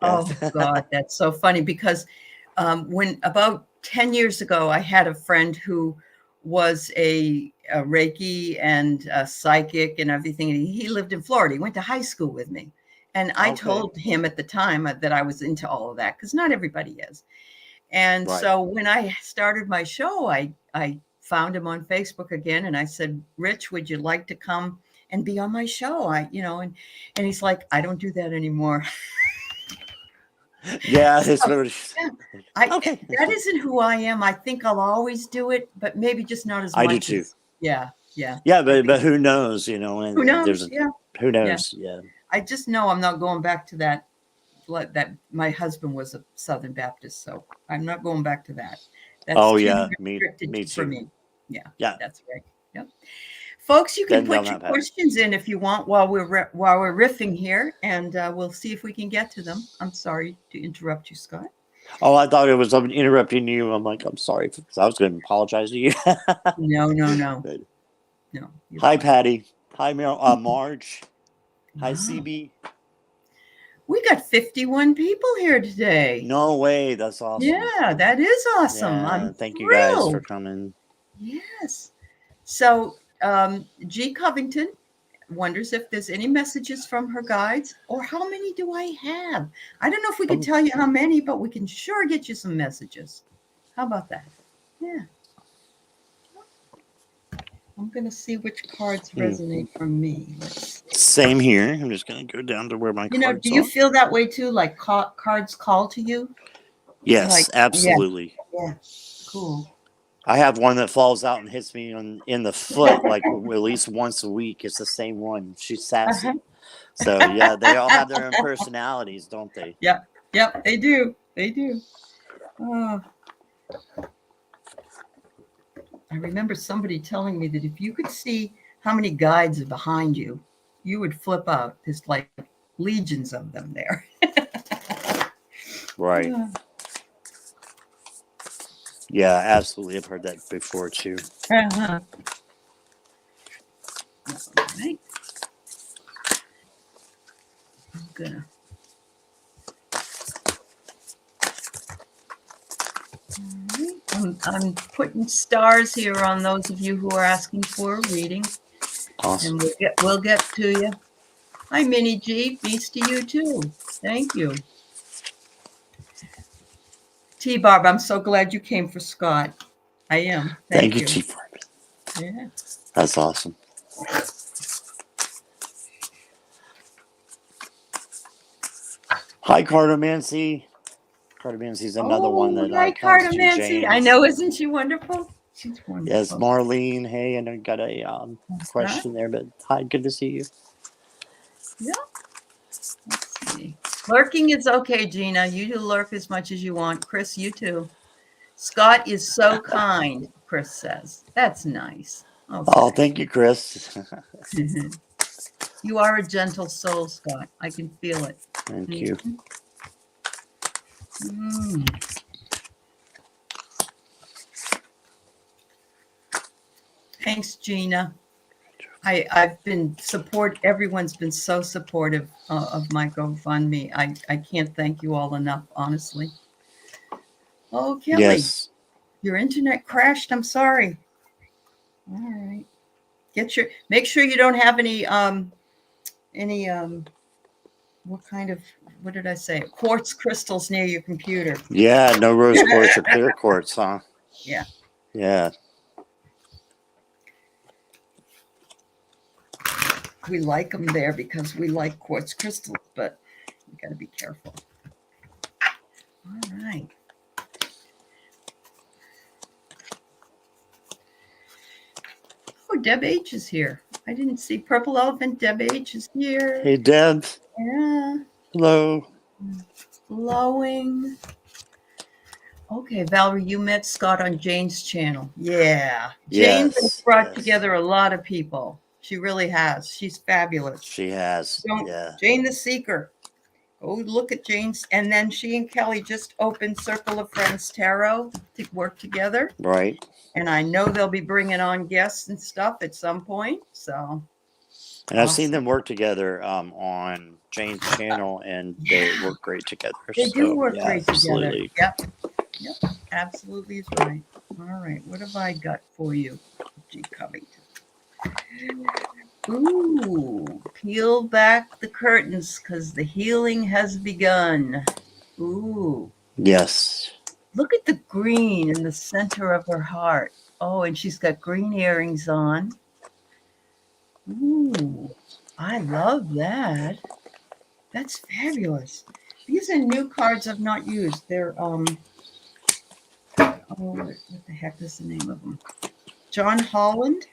Yeah. Oh God, that's so funny because when about 10 years ago, I had a friend who was a Reiki and a psychic and everything. And he lived in Florida. He went to high school with me. And I Okay. told him at the time that I was into all of that because not everybody is. And Right. so when I started my show, I found him on Facebook again and I said, Rich, would you like to come and be on my show? And he's like, I don't do that anymore. Yeah, it's So, really yeah, okay. that isn't who I am. I think I'll always do it, but maybe just not as I do much too. as yeah. Yeah, I think but who knows? who And there's knows? a Yeah, who yeah. knows? Yeah. I just know I'm not going back to that. That my husband was a Southern Baptist, so I'm not going back to that. That's Oh too yeah, restricted me for too. me. Yeah, Yeah. that's right. Yep. Folks, you can Been down put your that path. questions in if you want while we're riffing here, and we'll see if we can get to them. I'm sorry to interrupt you, Scott. Oh, I thought it was interrupting you. I'm like, I'm sorry because I was going to apologize to you. No, But, no. You're hi, fine. Patty. Hi, Marge. Hi, Wow. CB. We got 51 people here today. No way. That's awesome. Yeah, that is awesome. Yeah. I'm Thank you guys for thrilled. coming. Yes. So, G. Covington wonders if there's any messages from her guides or how many do I have? I don't know if we can Oh, tell you how many, but we can sure get you some messages. How about that? Yeah. I'm going to see which cards resonate from me. Let's see. same here. I'm just going to go down to where my cards Do you are. feel that way too? Like cards call to you? Yes, Like, yeah, absolutely. yeah. Cool. I have one that falls out and hits me in the foot like at least once a week. It's the same one. She's Uh-huh. sassy. So yeah, they all have their own personalities, don't they? Yep, they do. They do. Oh, I remember somebody telling me that if you could see how many guides are behind you, you would flip out. There's like legions of them there. Right. Yeah, absolutely. I've heard that before too. Uh-huh. All right. I'm gonna. I'm putting stars here on those of you who are asking for a reading, Awesome. and we'll get to you. Hi, Minnie G. Peace to you too. Thank you. T. Barb, I'm so glad you came for Scott. I am. Thank you, Chief. Yeah. That's awesome. Hi, Cartomancy. Cartomancy's another one that Hi, comes to Cartomancy. James. I know, isn't she wonderful? She's wonderful. Yes, Marlene. Hey, and I got a question there, but hi, good to see you. Yeah. Let's see. Lurking is okay, Gina. You lurk as much as you want. Chris, you too. Scott is so kind, Chris says. That's nice. Okay. Oh, thank you, Chris. You are a gentle soul, Scott. I can feel it. Thank you. Thanks, Gina. I've been everyone's been so supportive of my GoFundMe. I can't thank you all enough, honestly. Oh, Kelly, Yes. your internet crashed. I'm sorry. All right. Make sure you don't have any what did I say? Quartz crystals near your computer. Yeah, no rose quartz or clear quartz, huh? Yeah. Yeah. We like them there because we like quartz crystals, but you got to be careful. All right. Oh, Deb H is here. I didn't see Purple Elephant. Deb H is here. Hey, Deb. Yeah. Hello. Flowing. Okay, Valerie, you met Scott on Jane's channel. Yeah. Jane has brought together a lot of people. She really has. She's fabulous. She has. Yeah. Jane the Seeker. Oh, look at Jane's. And then she and Kelly just opened Circle of Friends Tarot to work together. Right. And I know they'll be bringing on guests and stuff at some point. So, And I've seen them work together on Jane's channel, and they work great together. They do So, work yeah, great absolutely. together. Yep. Absolutely is right. All right. What have I got for you, G. Covington? Ooh, peel back the curtains because the healing has begun. Ooh. Yes. Look at the green in the center of her heart. Oh, and she's got green earrings on. Ooh, I love that. That's fabulous. These are new cards I've not used. They're oh, what the heck is the name of them? John Holland.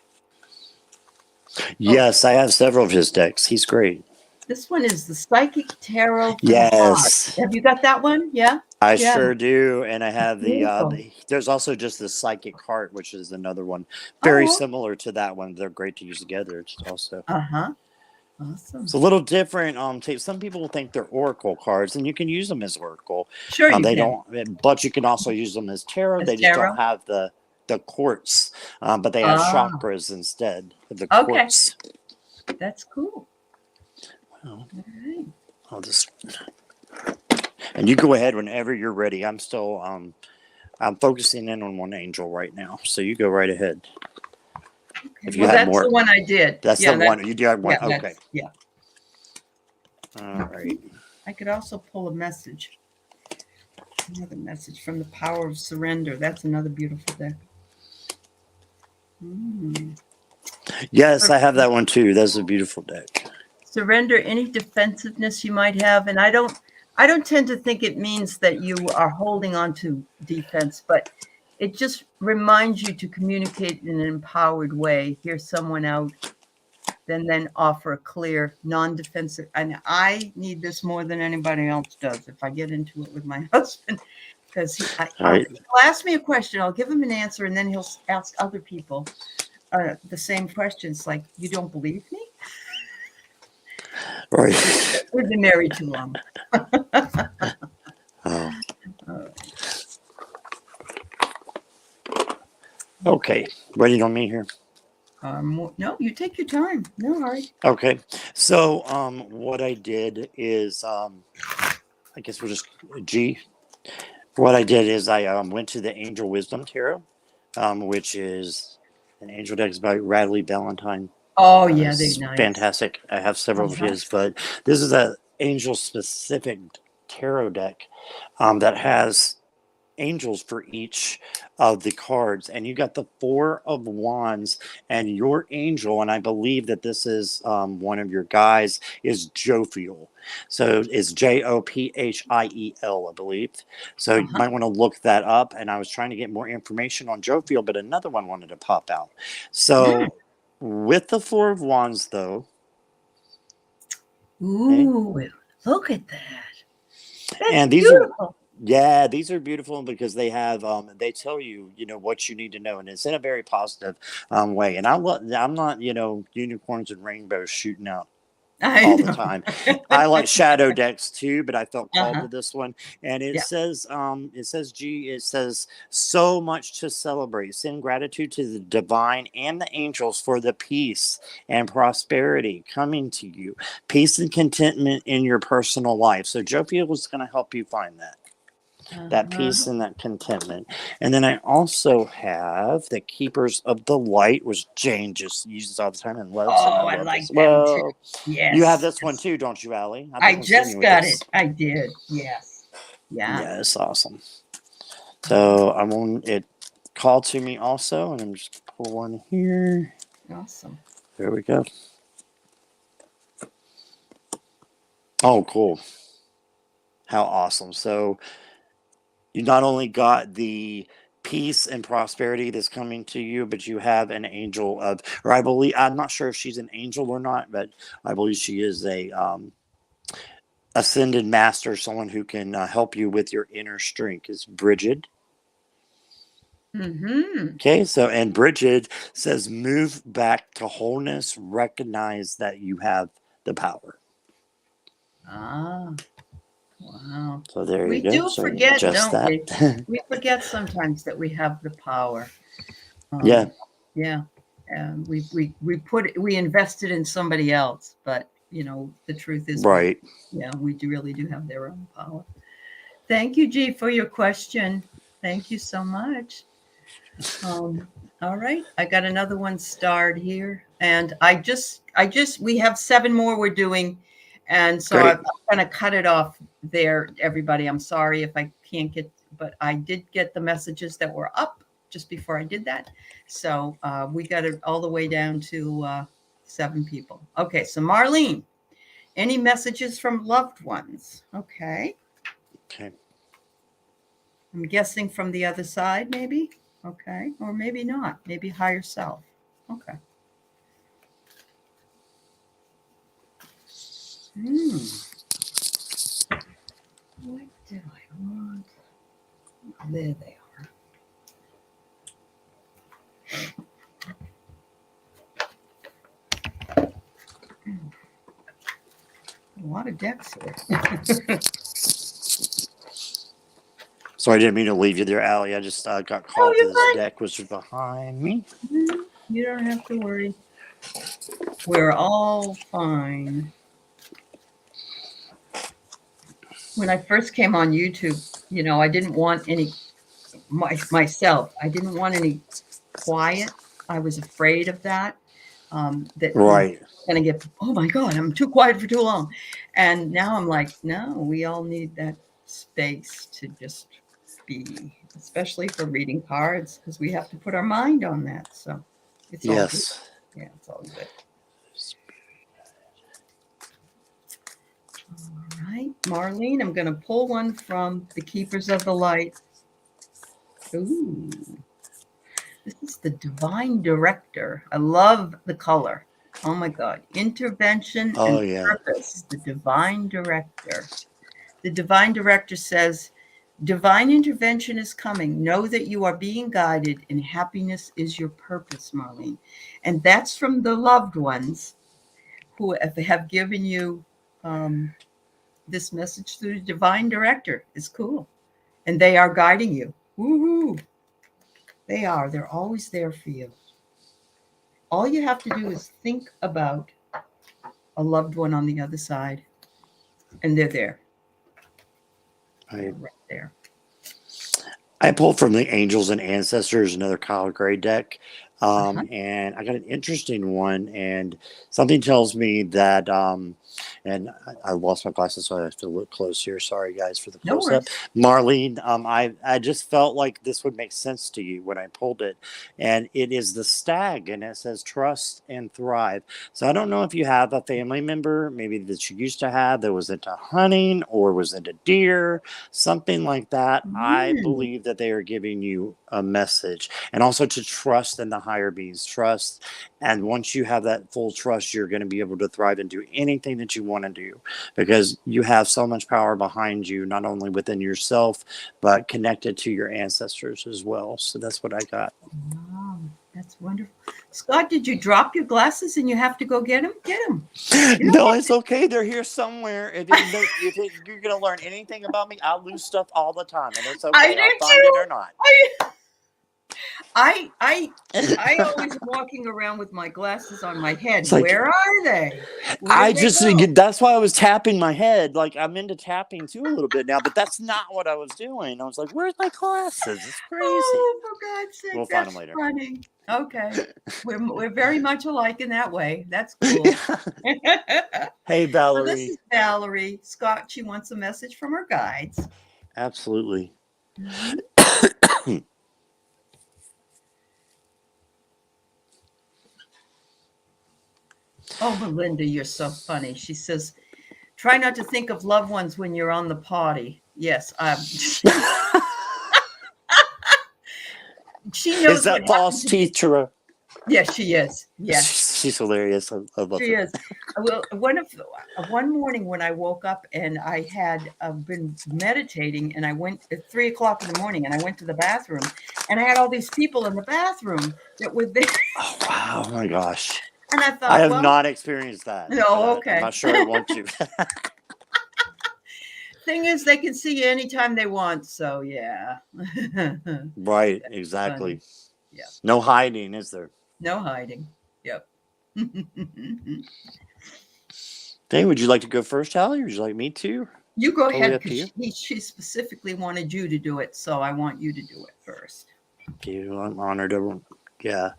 Yes, I have several of his decks. He's great. This one is the Psychic Tarot for the Yes. Heart. Have you got that one? Yeah. I Yeah. sure do. And I have Beautiful. there's also just the Psychic Heart, which is another one very Oh. similar to that one. They're great to use together. It's also. Awesome. It's a little different. Some people think they're oracle cards, and you can use them as oracle. Sure, you they can. don't, but you can also use them as tarot. As They just tarot? don't have the quartz, but they have chakras instead of the quartz. That's cool. Well, All right. I'll just, and you go ahead whenever you're ready. I'm still I'm focusing in on one angel right now, so you go right ahead. Okay. If you Well, have that's more, the one I did. that's the one you do have one. Yeah, Okay. Yeah. All right. I could also pull a message. Another message from the Power of Surrender. That's another beautiful deck. Yes, I have that one too. That's a beautiful deck. Surrender any defensiveness you might have, and I don't tend to think it means that you are holding on to defense, but it just reminds you to communicate in an empowered way, hear someone out, then offer a clear, non-defensive. And I need this more than anybody else does if I get into it with my husband, because he'll ask me a question, I'll give him an answer, and then he'll ask other people the same questions, like, you don't believe me? Right. We've been married too long. Oh. Okay. Ready on me here? No, you take your time. No, all right. Okay. So what I did is I guess we'll just G. What I did is I went to the Angel Wisdom Tarot, which is an angel deck by Radley Valentine. Oh yeah, they're nice. Fantastic. I have several of his, but this is a angel specific tarot deck that has angels for each of the cards, and you got the Four of Wands, and your angel, and I believe that this is one of your guys, is Jophiel. So it's Jophiel, I believe. So you might want to look that up. And I was trying to get more information on Jophiel, but another one wanted to pop out. So with the Four of Wands, though. Ooh, look at that. That's and these beautiful. These are beautiful because they have they tell you what you need to know, and it's in a very positive way. And I'm not unicorns and rainbows shooting out all the time. I like shadow decks too, but I felt called to this one. And it says it says so much to celebrate. Send gratitude to the divine and the angels for the peace and prosperity coming to you. Peace and contentment in your personal life. So Jophiel was going to help you find that peace and that contentment. And then I also have the Keepers of the Light, which Jane just uses all the time and loves. Oh, I like them too. Yes. You have this one too, don't you, Allie? I just got it. I did. Yes. Yeah. Yeah, it's awesome. So I'm on it. Call to me also, and I'm just pull one here. Awesome. There we go. Oh, cool. How awesome. So you not only got the peace and prosperity that's coming to you, but you have an angel of, or I believe, I'm not sure if she's an angel or not, but I believe she is a ascended master, someone who can help you with your inner strength. Is Bridget. Okay, so, and Bridget says, move back to wholeness, recognize that you have the power. So there you We go. do So forget, just don't we? that. We forget sometimes that we have the power. Yeah. Yeah. We invested in somebody else, but the truth is, Right. we really do have their own power. Thank you, G, for your question. Thank you so much. All right, I got another one starred here, and we have 7 more we're doing, and so Great. I'm going to cut it off there, everybody. I'm sorry if I can't get, but I did get the messages that were up just before I did that. So we got it all the way down to 7 people. Okay, so Marlene, any messages from loved ones? Okay. Okay. I'm guessing from the other side, maybe. Okay. Or maybe not. Maybe higher self. Okay. What do I want? There they are. A lot of decks here. Sorry, I didn't mean to leave you there, Allie. I just got called to this deck, which is behind me. You don't have to worry. We're all fine. When I first came on YouTube, I didn't want any myself. I didn't want any quiet. I was afraid of that. That Right. going to get, oh my God, I'm too quiet for too long. And now I'm like, no, we all need that space to just be, especially for reading cards, because we have to put our mind on that. So it's all good. Yeah, it's all good. All right, Marlene, I'm going to pull one from the Keepers of the Light. Ooh, this is the Divine Director. I love the color. Oh my God. Intervention and purpose. The Divine Director. The Divine Director says, divine intervention is coming. Know that you are being guided and happiness is your purpose, Marlene. And that's from the loved ones who have given you this message through the Divine Director. It's cool. And they are guiding you. Woohoo. They are. They're always there for you. All you have to do is think about a loved one on the other side, and they're there. Right there. I pulled from the Angels and Ancestors, another Kyle Gray deck. And I got an interesting one, and something tells me that, and I lost my glasses, so I have to look close here. Sorry, guys, for the close up. Marlene, I just felt like this would make sense to you when I pulled it, and it is the stag, and it says trust and thrive. So I don't know if you have a family member, maybe that you used to have, that was into hunting or was into deer, something like that. I believe that they are giving you a message, and also to trust in the higher beings. Trust, and once you have that full trust, you're going to be able to thrive and do anything that you want to do, because you have so much power behind you, not only within yourself but connected to your ancestors as well. So that's what I got. Wow, that's wonderful. Scott, did you drop your glasses and you have to go get them? Get them. No, it's okay. They're here somewhere. If you're going to learn anything about me, I lose stuff all the time, and it's okay. I'll find it or not. I always am walking around with my glasses on my head. Like, where are they? That's why I was tapping my head. Like, I'm into tapping too a little bit now, but that's not what I was doing. I was like, where's my glasses? It's crazy. Oh, for God's sake. We'll find them later. Funny. Okay. We're very much alike in that way. That's cool. Hey, Valerie. So this is Valerie. Scott, she wants a message from her guides. Absolutely. Oh, Belinda, you're so funny. She says, try not to think of loved ones when you're on the potty. Yes. She knows. Is that false teacher? Yes, she is. Yes. She's hilarious. I love she her. Is. Well, one morning when I woke up and I had been meditating, and I went at 3 o'clock in the morning, and I went to the bathroom, and I had all these people in the bathroom that were there. Oh, wow. Oh, my gosh. And I thought, I have not experienced that. No, okay. I'm not sure I want to. thing is, they can see you anytime they want. So yeah. Right, That's exactly. funny. Yeah. No hiding, is there? No hiding. Yep. Hey, would you like to go first, Hallie? Or would you like me to? You go Totally ahead up to because you. she specifically wanted you to do it, so I want you to do it first. I'm honored. Yeah.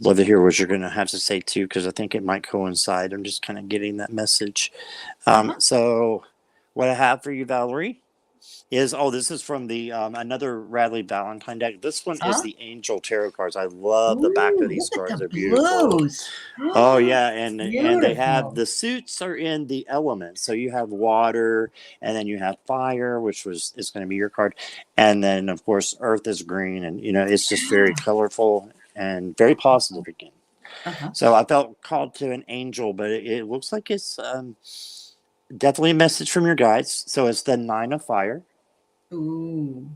Love to hear what you're going to have to say too, because I think it might coincide. I'm just kind of getting that message. So, what I have for you, Valerie, is this is from the another Radley Valentine deck. This one is the Angel Tarot cards. I love the back of Ooh, these look at cards. the They're beautiful. blues. Oh yeah, and they have Beautiful. the suits are in the elements. So you have water, and then you have fire, which is going to be your card, and then of course Earth is green, and it's just very colorful and very positive again. So I felt called to an angel, but it looks like it's definitely a message from your guides. So it's the 9 of Fire. Ooh.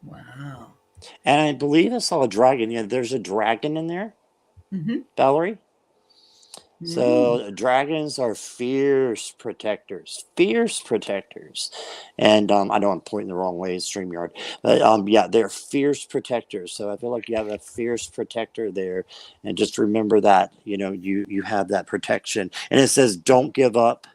Wow. And I believe I saw a dragon. Yeah, there's a dragon in there, Valerie. So dragons are fierce protectors, and I know I'm pointing the wrong way, StreamYard, but yeah, they're fierce protectors. So I feel like you have a fierce protector there, and just remember that you have that protection. And it says, "Don't give up.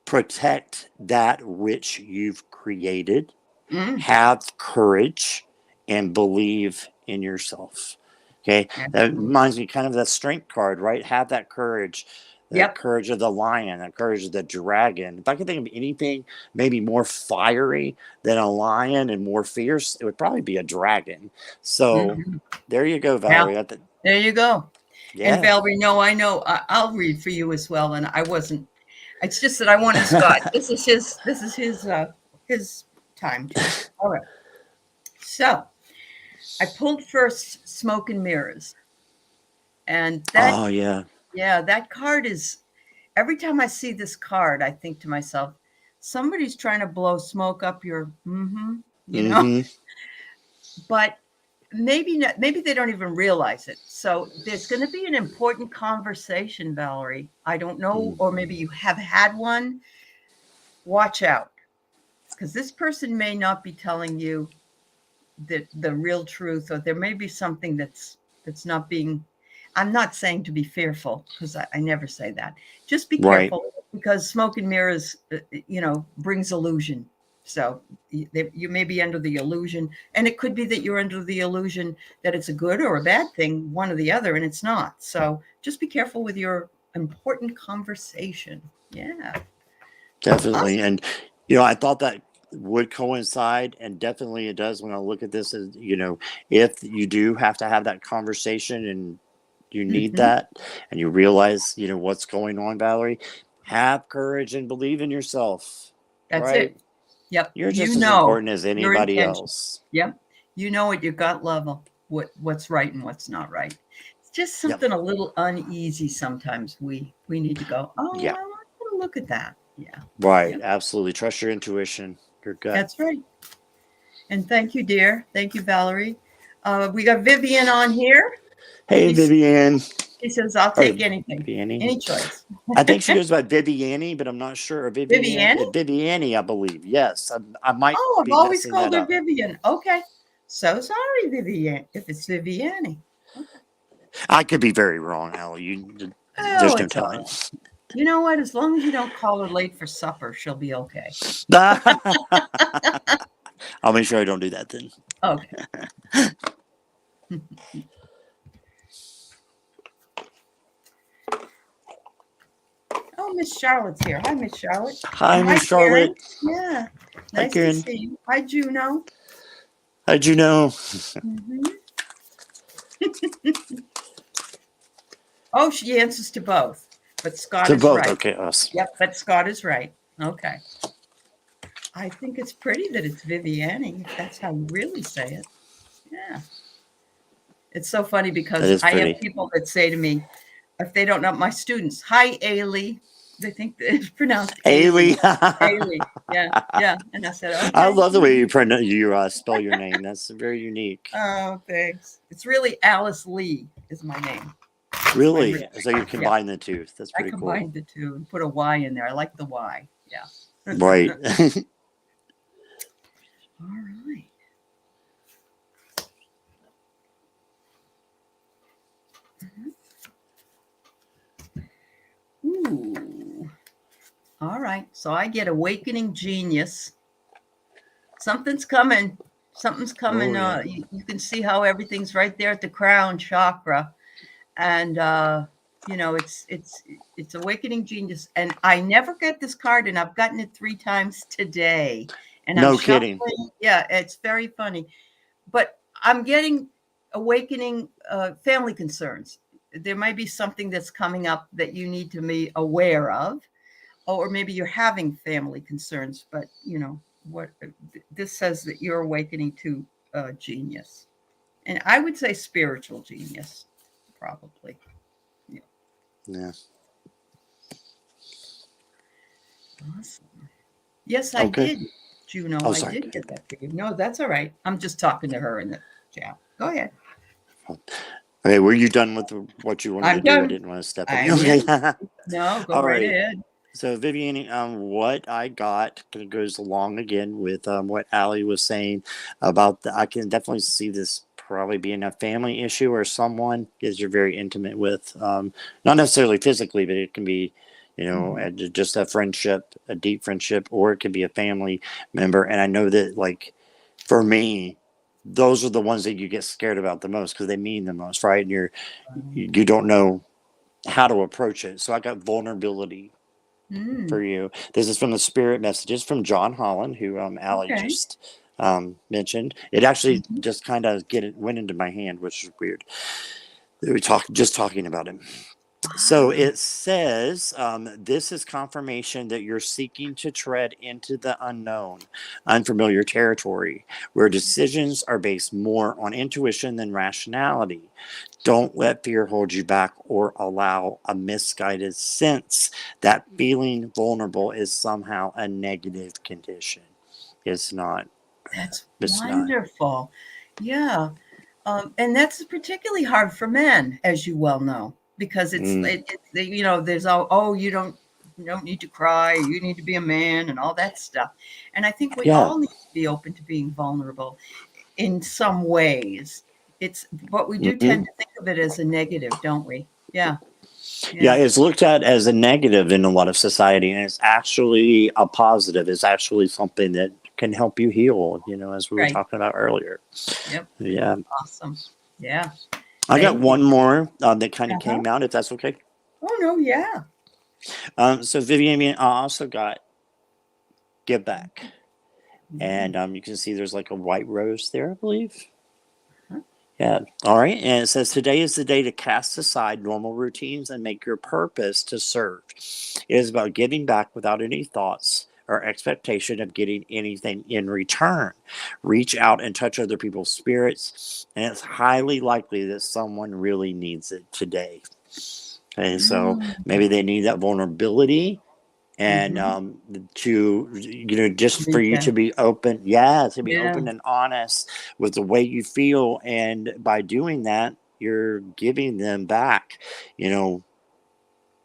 Protect that which you've created. Have courage, and believe in yourself." Okay, that reminds me kind of that strength card, right? Have that courage, the courage of the lion, the courage of the dragon. If I could think of anything maybe more fiery than a lion and more fierce, it would probably be a dragon. So there you go, Valerie. Yeah. There you go. Yeah. And Valerie, no, I know. I'll read for you as well. And I wasn't. It's just that I wanted Scott. This is his time too. All right. So I pulled first Smoke and Mirrors. And that that card is, every time I see this card, I think to myself, somebody's trying to blow smoke up your but maybe not, maybe they don't even realize it. So there's going to be an important conversation, Valerie. I don't know, or maybe you have had one. Watch out, because this person may not be telling you the real truth, or there may be something that's not being. I'm not saying to be fearful, because I never say that. Just be careful, because smoke and mirrors, brings illusion. So you may be under the illusion, and it could be that you're under the illusion that it's a good or a bad thing, one or the other, and it's not. So just be careful with your important conversation. Yeah. Definitely. And, I thought that would coincide, and definitely it does when I look at this as, if you do have to have that conversation and you need that, and you realize, what's going on, Valerie, have courage and believe in yourself. That's it. Yep. You're just as important as anybody else. Yep. You know at your gut level what's right and what's not right. It's just something a little uneasy sometimes. We need to go, I want to look at that. Yeah. Right. Yep. Absolutely. Trust your intuition, your gut. That's right. And thank you, dear. Thank you, Valerie. We got Vivian on here. Hey, Vivian. She says, I'll take anything. Viviani. Any choice. I think she goes by Viviani, but I'm not sure. Viviani, I believe. Yes. I might. Oh, I've always called her Vivian. Okay. So sorry, Vivian, if it's Viviani. Okay. I could be very wrong, Allie. There's no telling. You know what? As long as you don't call her late for supper, she'll be okay. I'll make sure I don't do that then. Okay. Oh, Miss Charlotte's here. Hi, Miss Charlotte. Hi, Miss Charlotte. Yeah. Nice to see you. Hi, Juno. Hi, Juno. Oh, she answers to both. But Scott is right. Okay, us. Yep, but Scott is right. Okay. I think it's pretty that it's Viviani, if that's how you really say it. Yeah. It's so funny because I have people that say to me, if they don't know, my students, hi, Ailey. They think that it's pronounced Ailey. Ailey. Yeah. And I said, okay. I love the way you spell your name. That's very unique. Oh, thanks. It's really Alice Lee is my name. Really? So you combine the two. That's pretty cool. I combined the two and put a Y in there. I like the Y. Yeah. Right. All right. Ooh. All right. So I get awakening genius. Something's coming. Something's coming. Oh, yeah. You can see how everything's right there at the crown chakra. And it's awakening genius. And I never get this card, and I've gotten it 3 times today. And I'm No kidding. shuffling. Yeah, it's very funny. But I'm getting awakening family concerns. There might be something that's coming up that you need to be aware of, or maybe you're having family concerns. But what this says, that you're awakening to genius, and I would say spiritual genius, probably. Yeah. Awesome. Yes, I Okay. did, Juno. Oh, I sorry. did get that for you. No, that's all right. I'm just talking to her in the chat. Go ahead. Okay, were you done with what you wanted I'm to do? I done. didn't want to step I in. Okay. No, go All right right. ahead. So, Vivian, what I got kind of goes along again with what Allie was saying about I can definitely see this probably being a family issue or someone because you're very intimate with, not necessarily physically, but it can be, just a friendship, a deep friendship, or it could be a family member. And I know that, like, for me, those are the ones that you get scared about the most because they mean the most, right? And you don't know how to approach it. So I got vulnerability for you. This is from the Spirit Messages from John Holland, who Allie Okay. just mentioned. It actually just kind of went into my hand, which is weird. We just talking about him. So it says, this is confirmation that you're seeking to tread into the unknown, unfamiliar territory, where decisions are based more on intuition than rationality. Don't let fear hold you back or allow a misguided sense that feeling vulnerable is somehow a negative condition. It's not. That's It's not. wonderful. Yeah. And that's particularly hard for men, as you well know, because there's you don't need to cry, you need to be a man, and all that stuff. And I think we all need to be open to being vulnerable in some ways. But we do tend to think of it as a negative, don't we? Yeah. Yeah, it's looked at as a negative in a lot of society, and it's actually a positive. It's actually something that can help you heal, as we were talking about earlier. Yep. Yeah. Awesome. Yeah. I got one more that kind of came out, if that's okay. Oh, no, yeah. So, Vivian, I also got Give Back. And you can see there's like a white rose there, I believe. Yeah. All right. And it says, today is the day to cast aside normal routines and make your purpose to serve. It is about giving back without any thoughts or expectation of getting anything in return. Reach out and touch other people's spirits, and it's highly likely that someone really needs it today. And so maybe they need that vulnerability. And just for you to be open, to be open and honest with the way you feel, and by doing that, you're giving them back,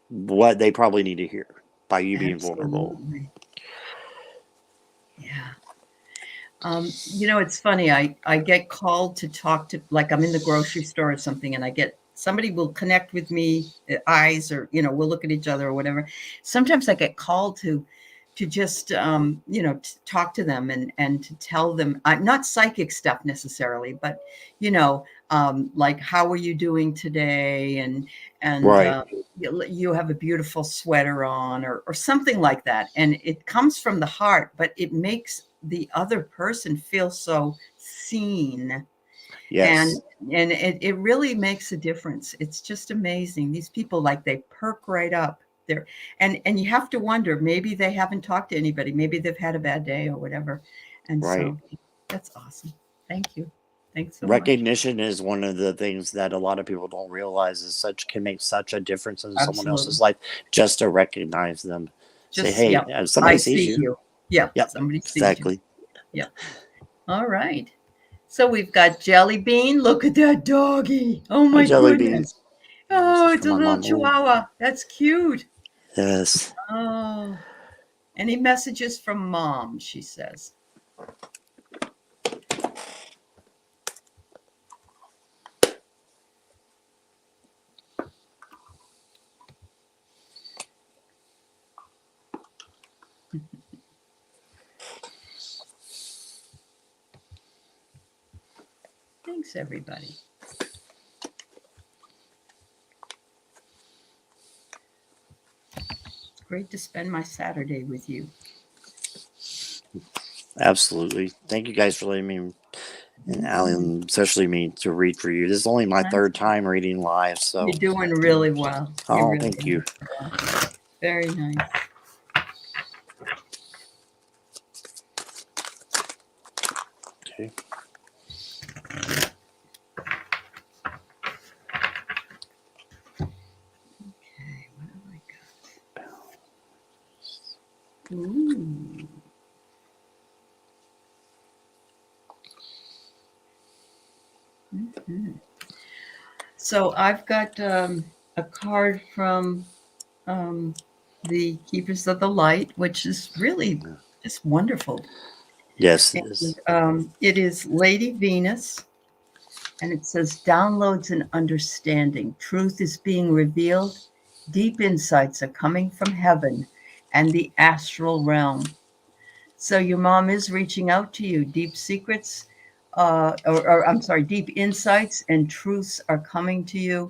what they probably need to hear by you being vulnerable. Yeah. It's funny. I get called to talk to, like, I'm in the grocery store or something, and somebody will connect with me, eyes, or, we'll look at each other or whatever. Sometimes I get called to just, talk to them and to tell them, not psychic stuff necessarily, but, like, how are you doing today? And you have a beautiful sweater on, or something like that. And it comes from the heart, but it makes the other person feel so seen. Yes. And it really makes a difference. It's just amazing. These people, like, they perk right up there. And you have to wonder, maybe they haven't talked to anybody. Maybe they've had a bad day or whatever. And so that's awesome. Thank you. Thanks so much. Recognition is one of the things that a lot of people don't realize can make such a difference in someone else's life, just to recognize them. Say, hey, somebody sees you. Yeah. Yep. Somebody sees exactly. you. Yeah. All right. So we've got Jelly Bean. Look at that doggy. Oh my goodness. Oh, it's a little chihuahua. That's cute. Yes. Oh. Any messages from Mom, she says. Thanks, everybody. It's great to spend my Saturday with you. Absolutely. Thank you guys for letting me, and Alan, especially me, to read for you. This is only my third time reading live, so. You're doing really well. Oh, thank you. Well. Very nice. Okay. Okay, what have I got? Ooh. Mm-hmm. So I've got a card from the Keepers of the Light, which is really just wonderful. Yes, it is. And, it is Lady Venus, and it says, downloads and understanding. Truth is being revealed. Deep insights are coming from heaven and the astral realm. So your mom is reaching out to you. Deep secrets, deep insights and truths are coming to you.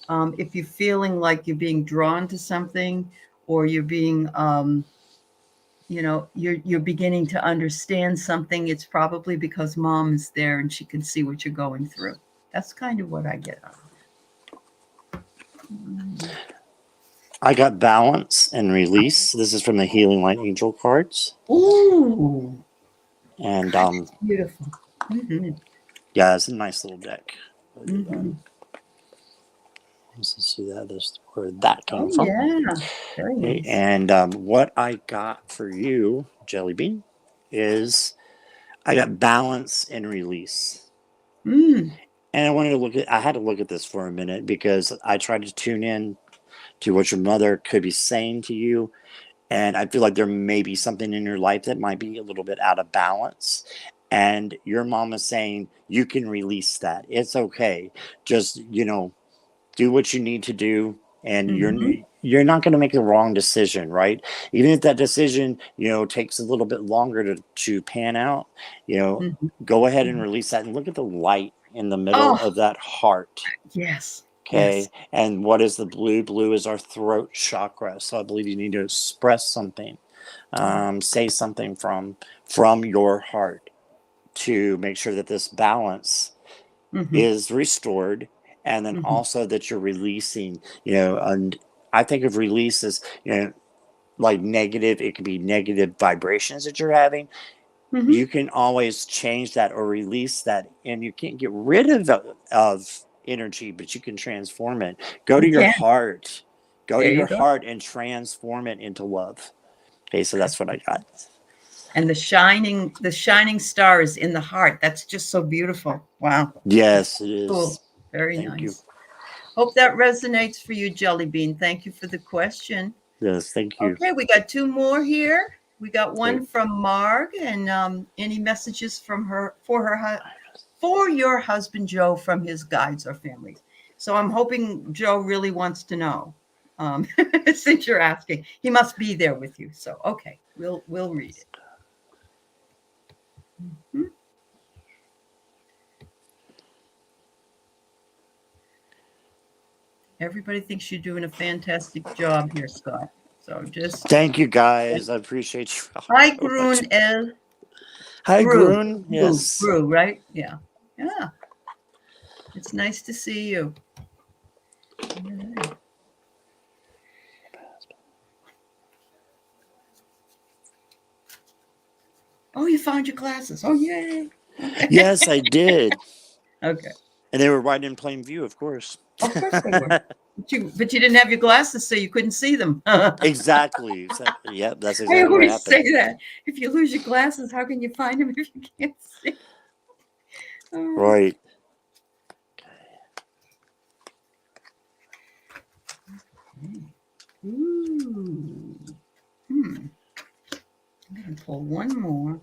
If you're feeling like you're being drawn to something, or you're being, you're beginning to understand something, it's probably because Mom is there and she can see what you're going through. That's kind of what I get out of it. I got balance and release. This is from the Healing Light Angel cards. Ooh. And beautiful. Mm-hmm. Yeah, it's a nice little deck. Mm-hmm. Let's see where that came from. Yeah, very nice. And what I got for you, Jelly Bean, is I got balance and release. Mm. And I had to look at this for a minute because I tried to tune in to what your mother could be saying to you. And I feel like there may be something in your life that might be a little bit out of balance. And your mom is saying, you can release that. It's okay. Just, do what you need to do. And you're not going to make the wrong decision, right? Even if that decision, takes a little bit longer to pan out, go ahead and release that and look at the light in the middle of that heart. Yes. Okay. Yes. And what is the blue? Blue is our throat chakra. So I believe you need to express something, say something from your heart to make sure that this balance is restored. And then also that you're releasing, and I think of release as, like negative, it could be negative vibrations that you're having. You can always change that or release that, and you can't get rid of energy, but you can transform it. Go to your heart. Go to your heart and transform it into love. Okay, so that's what I got. And the shining star is in the heart. That's just so beautiful. Wow. Yes, it is. Cool. Very Thank nice. you. Hope that resonates for you, Jelly Bean. Thank you for the question. Yes, thank you. Okay, we got two more here. We got one from Marg, and any messages from her for your husband Joe from his guides or families. So I'm hoping Joe really wants to know. Since you're asking, he must be there with you. So okay, we'll read it. Everybody thinks you're doing a fantastic job here, Scott. So just thank you guys. I appreciate you. Hi, Grun El. Hi, Grun. Yes. Gru, right? Yeah. Yeah. It's nice to see you. Oh, you found your glasses. Oh, yay. Okay. Yes, I did. Okay. And they were right in plain view, of course. Of course they were. But you didn't have your glasses, so you couldn't see them. Exactly. Yep, that's exactly I what always happened. say that. If you lose your glasses, how can you find them if you can't see? Right. Ooh. And pull one more.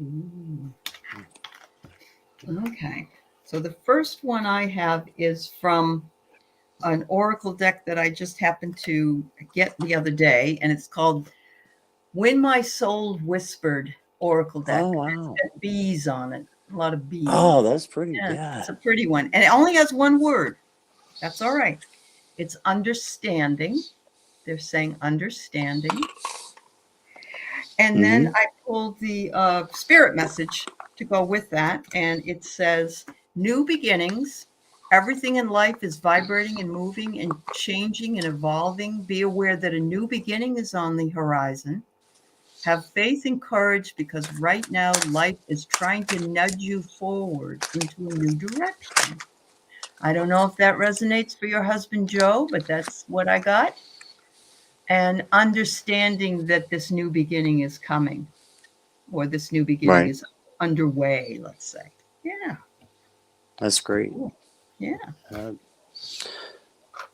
Ooh. Okay. So the first one I have is from an oracle deck that I just happened to get the other day, and it's called When My Soul Whispered Oracle Deck. Oh, wow. It's got bees on it, a lot of bees. Oh, that's pretty. Yeah, Yeah. it's a pretty one. And it only has one word. That's all right. It's understanding. They're saying understanding. And then I pulled the spirit message to go with that. And it says, new beginnings. Everything in life is vibrating and moving and changing and evolving. Be aware that a new beginning is on the horizon. Have faith and courage because right now life is trying to nudge you forward into a new direction. I don't know if that resonates for your husband, Joe, but that's what I got. And understanding that this new beginning is coming, or this new beginning Right. is underway, let's say. Yeah. That's great. Cool. Yeah.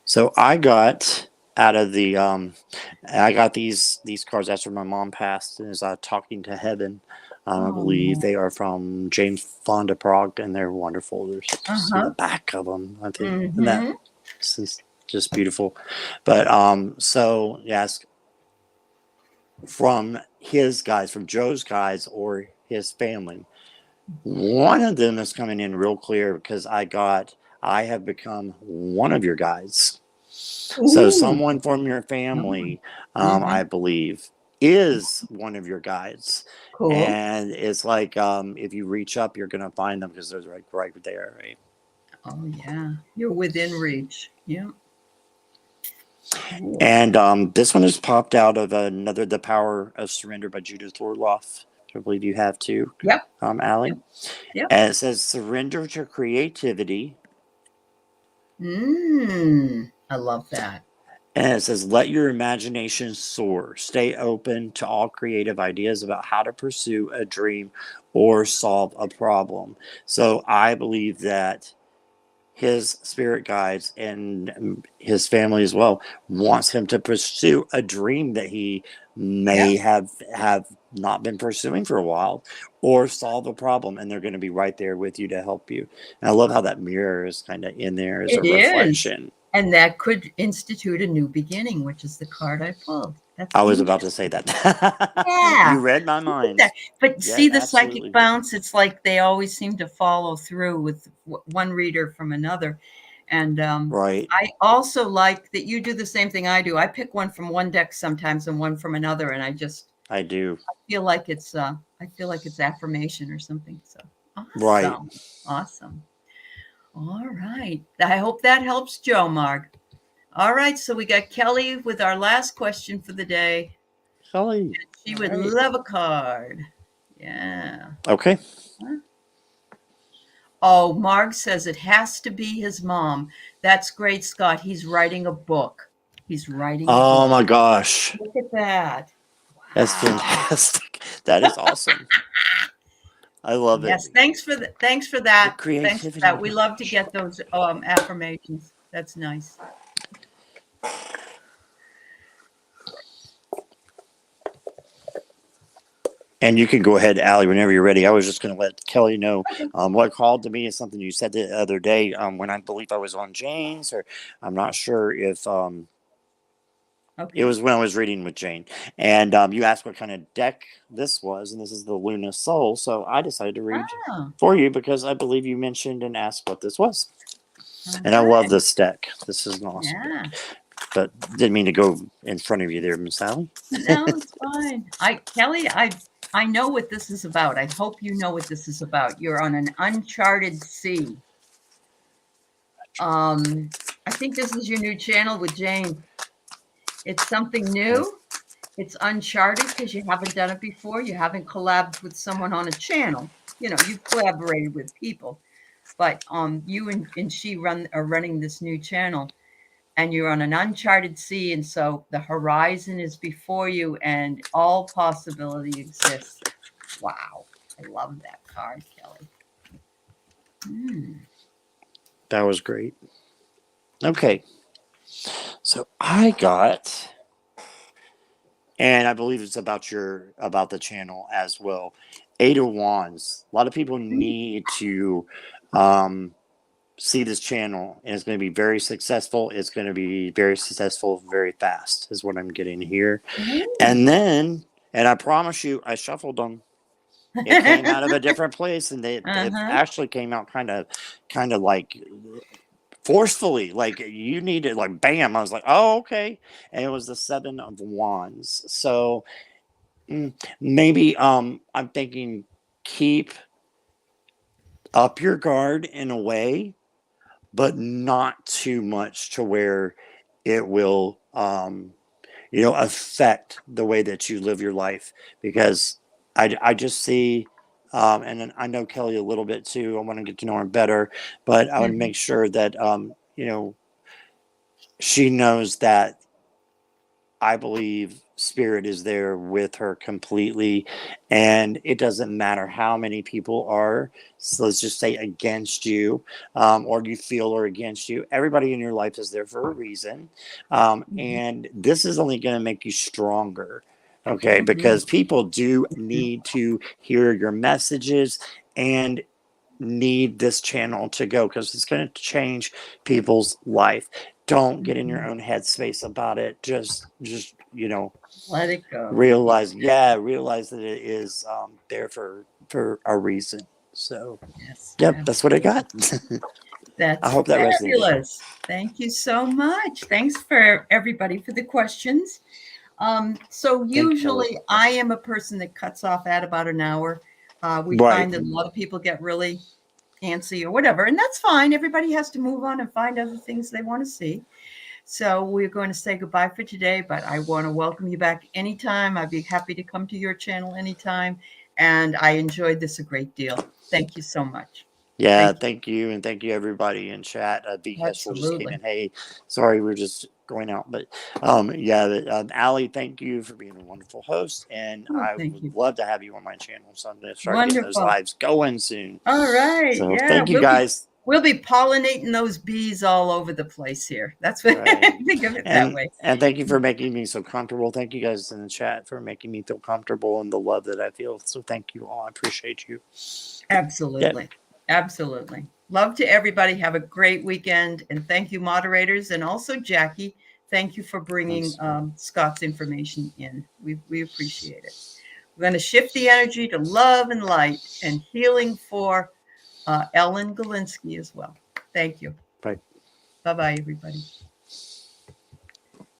So I got out of the I got these cards after my mom passed, and is Talking to Heaven. I believe they are from James Fonda Prague, and they're wonderful. There's see the back of them, I think, and that is just beautiful. But so yes, from his guys, from Joe's guys, or his family, one of them is coming in real clear because I have become one of your guys. So Ooh. someone from your family, I believe, is one of your guides. Cool. And it's like if you reach up, you're going to find them because they're right there, right? Oh, yeah. You're within reach. Yeah. Cool. And this one has popped out of another The Power of Surrender by Judith Orloff. I believe you have too. Yep. Allie. Yep. And it says, surrender to creativity. I love that. And it says, let your imagination soar. Stay open to all creative ideas about how to pursue a dream or solve a problem. So I believe that his spirit guides and his family as well wants him to pursue a dream that he may have not been pursuing for a while, or solve a problem, and they're going to be right there with you to help you. And I love how that mirror is kind of in there as a reflection. And that could institute a new beginning, which is the card I pulled. I was about to say that. Yeah. You read my mind. But see the psychic bounce? It's like they always seem to follow through with one reader from another. And right. I also like that you do the same thing I do. I pick one from one deck sometimes and one from another, and I do. I feel like it's affirmation or something. So awesome. Right. Awesome. All right. I hope that helps Joe, Marg. All right. So we got Kelly with our last question for the day. Kelly. She would love a card. Yeah. Okay. Oh, Marg says it has to be his mom. That's great, Scott. He's writing a book. Oh my gosh. Look at that. Wow. That's fantastic. That is awesome. I love it. Yes, thanks for that. Thanks for that. We love to get those affirmations. That's nice. And you can go ahead, Allie, whenever you're ready. I was just going to let Kelly know what called to me is something you said the other day when I believe I was on Jane's, or I'm not sure if it was when I was reading with Jane. And you asked what kind of deck this was, and this is the Luna Soul. So I decided to read for you because I believe you mentioned and asked what this was. And I love this deck. This is an awesome deck. But didn't mean to go in front of you there, Miss Allie. No, it's fine. Kelly, I know what this is about. I hope you know what this is about. You're on an uncharted sea. I think this is your new channel with Jane. It's something new. It's uncharted because you haven't done it before. You haven't collabed with someone on a channel. You know, you've collaborated with people, but you and she are running this new channel, and you're on an uncharted sea, and so the horizon is before you, and all possibility exists. Wow, I love that card, Kelly. That was great. Okay. So I got, and I believe it's about the channel as well. 8 of Wands. A lot of people need to see this channel, and it's going to be very successful. It's going to be very successful very fast, is what I'm getting here. And then, and I promise you, I shuffled them. It came out of a different place, and it actually came out kind of like forcefully, like you needed, like bam. I was like, oh, okay. And it was the 7 of Wands. So maybe I'm thinking keep up your guard in a way, but not too much to where it will affect the way that you live your life. Because I just see and then I know Kelly a little bit too. I want to get to know her better, but I would make sure that she knows that I believe spirit is there with her completely, and it doesn't matter how many people are, so let's just say, against you, or you feel are against you. Everybody in your life is there for a reason, and this is only going to make you stronger. Okay, because people do need to hear your messages and need this channel to go, because it's going to change people's life. Don't get in your own headspace about it. Just let it go. Realize that it is there for a reason. So yes, yep, absolutely. that's what I got. That's I hope that fabulous. resonated. Thank you so much. Thanks for everybody for the questions. So usually I am a person that cuts off at about an hour. We find that a lot of people get really antsy or whatever, and that's fine. Everybody has to move on and find other things they want to see. So we're going to say goodbye for today, but I want to welcome you back anytime. I'd be happy to come to your channel anytime. And I enjoyed this a great deal. Thank you so much. Yeah, thank you. And thank you, everybody in chat. V. Hessel just came in. Hey, sorry, we're just going out. But Allie, thank you for being a wonderful host. And I would love to have you on my channel. So I'm going to start getting those lives going soon. All right. So thank you, guys. We'll be pollinating those bees all over the place here. That's what I think of it that way. And thank you for making me so comfortable. Thank you guys in the chat for making me feel comfortable and the love that I feel. So thank you all. I appreciate you. Absolutely. Yeah. Absolutely. Love to everybody. Have a great weekend. And thank you, moderators. And also, Jackie, thank you for bringing Scott's information in. We appreciate it. We're going to shift the energy to love and light and healing for Ellen Galinsky as well. Thank you. Bye. Bye-bye, everybody.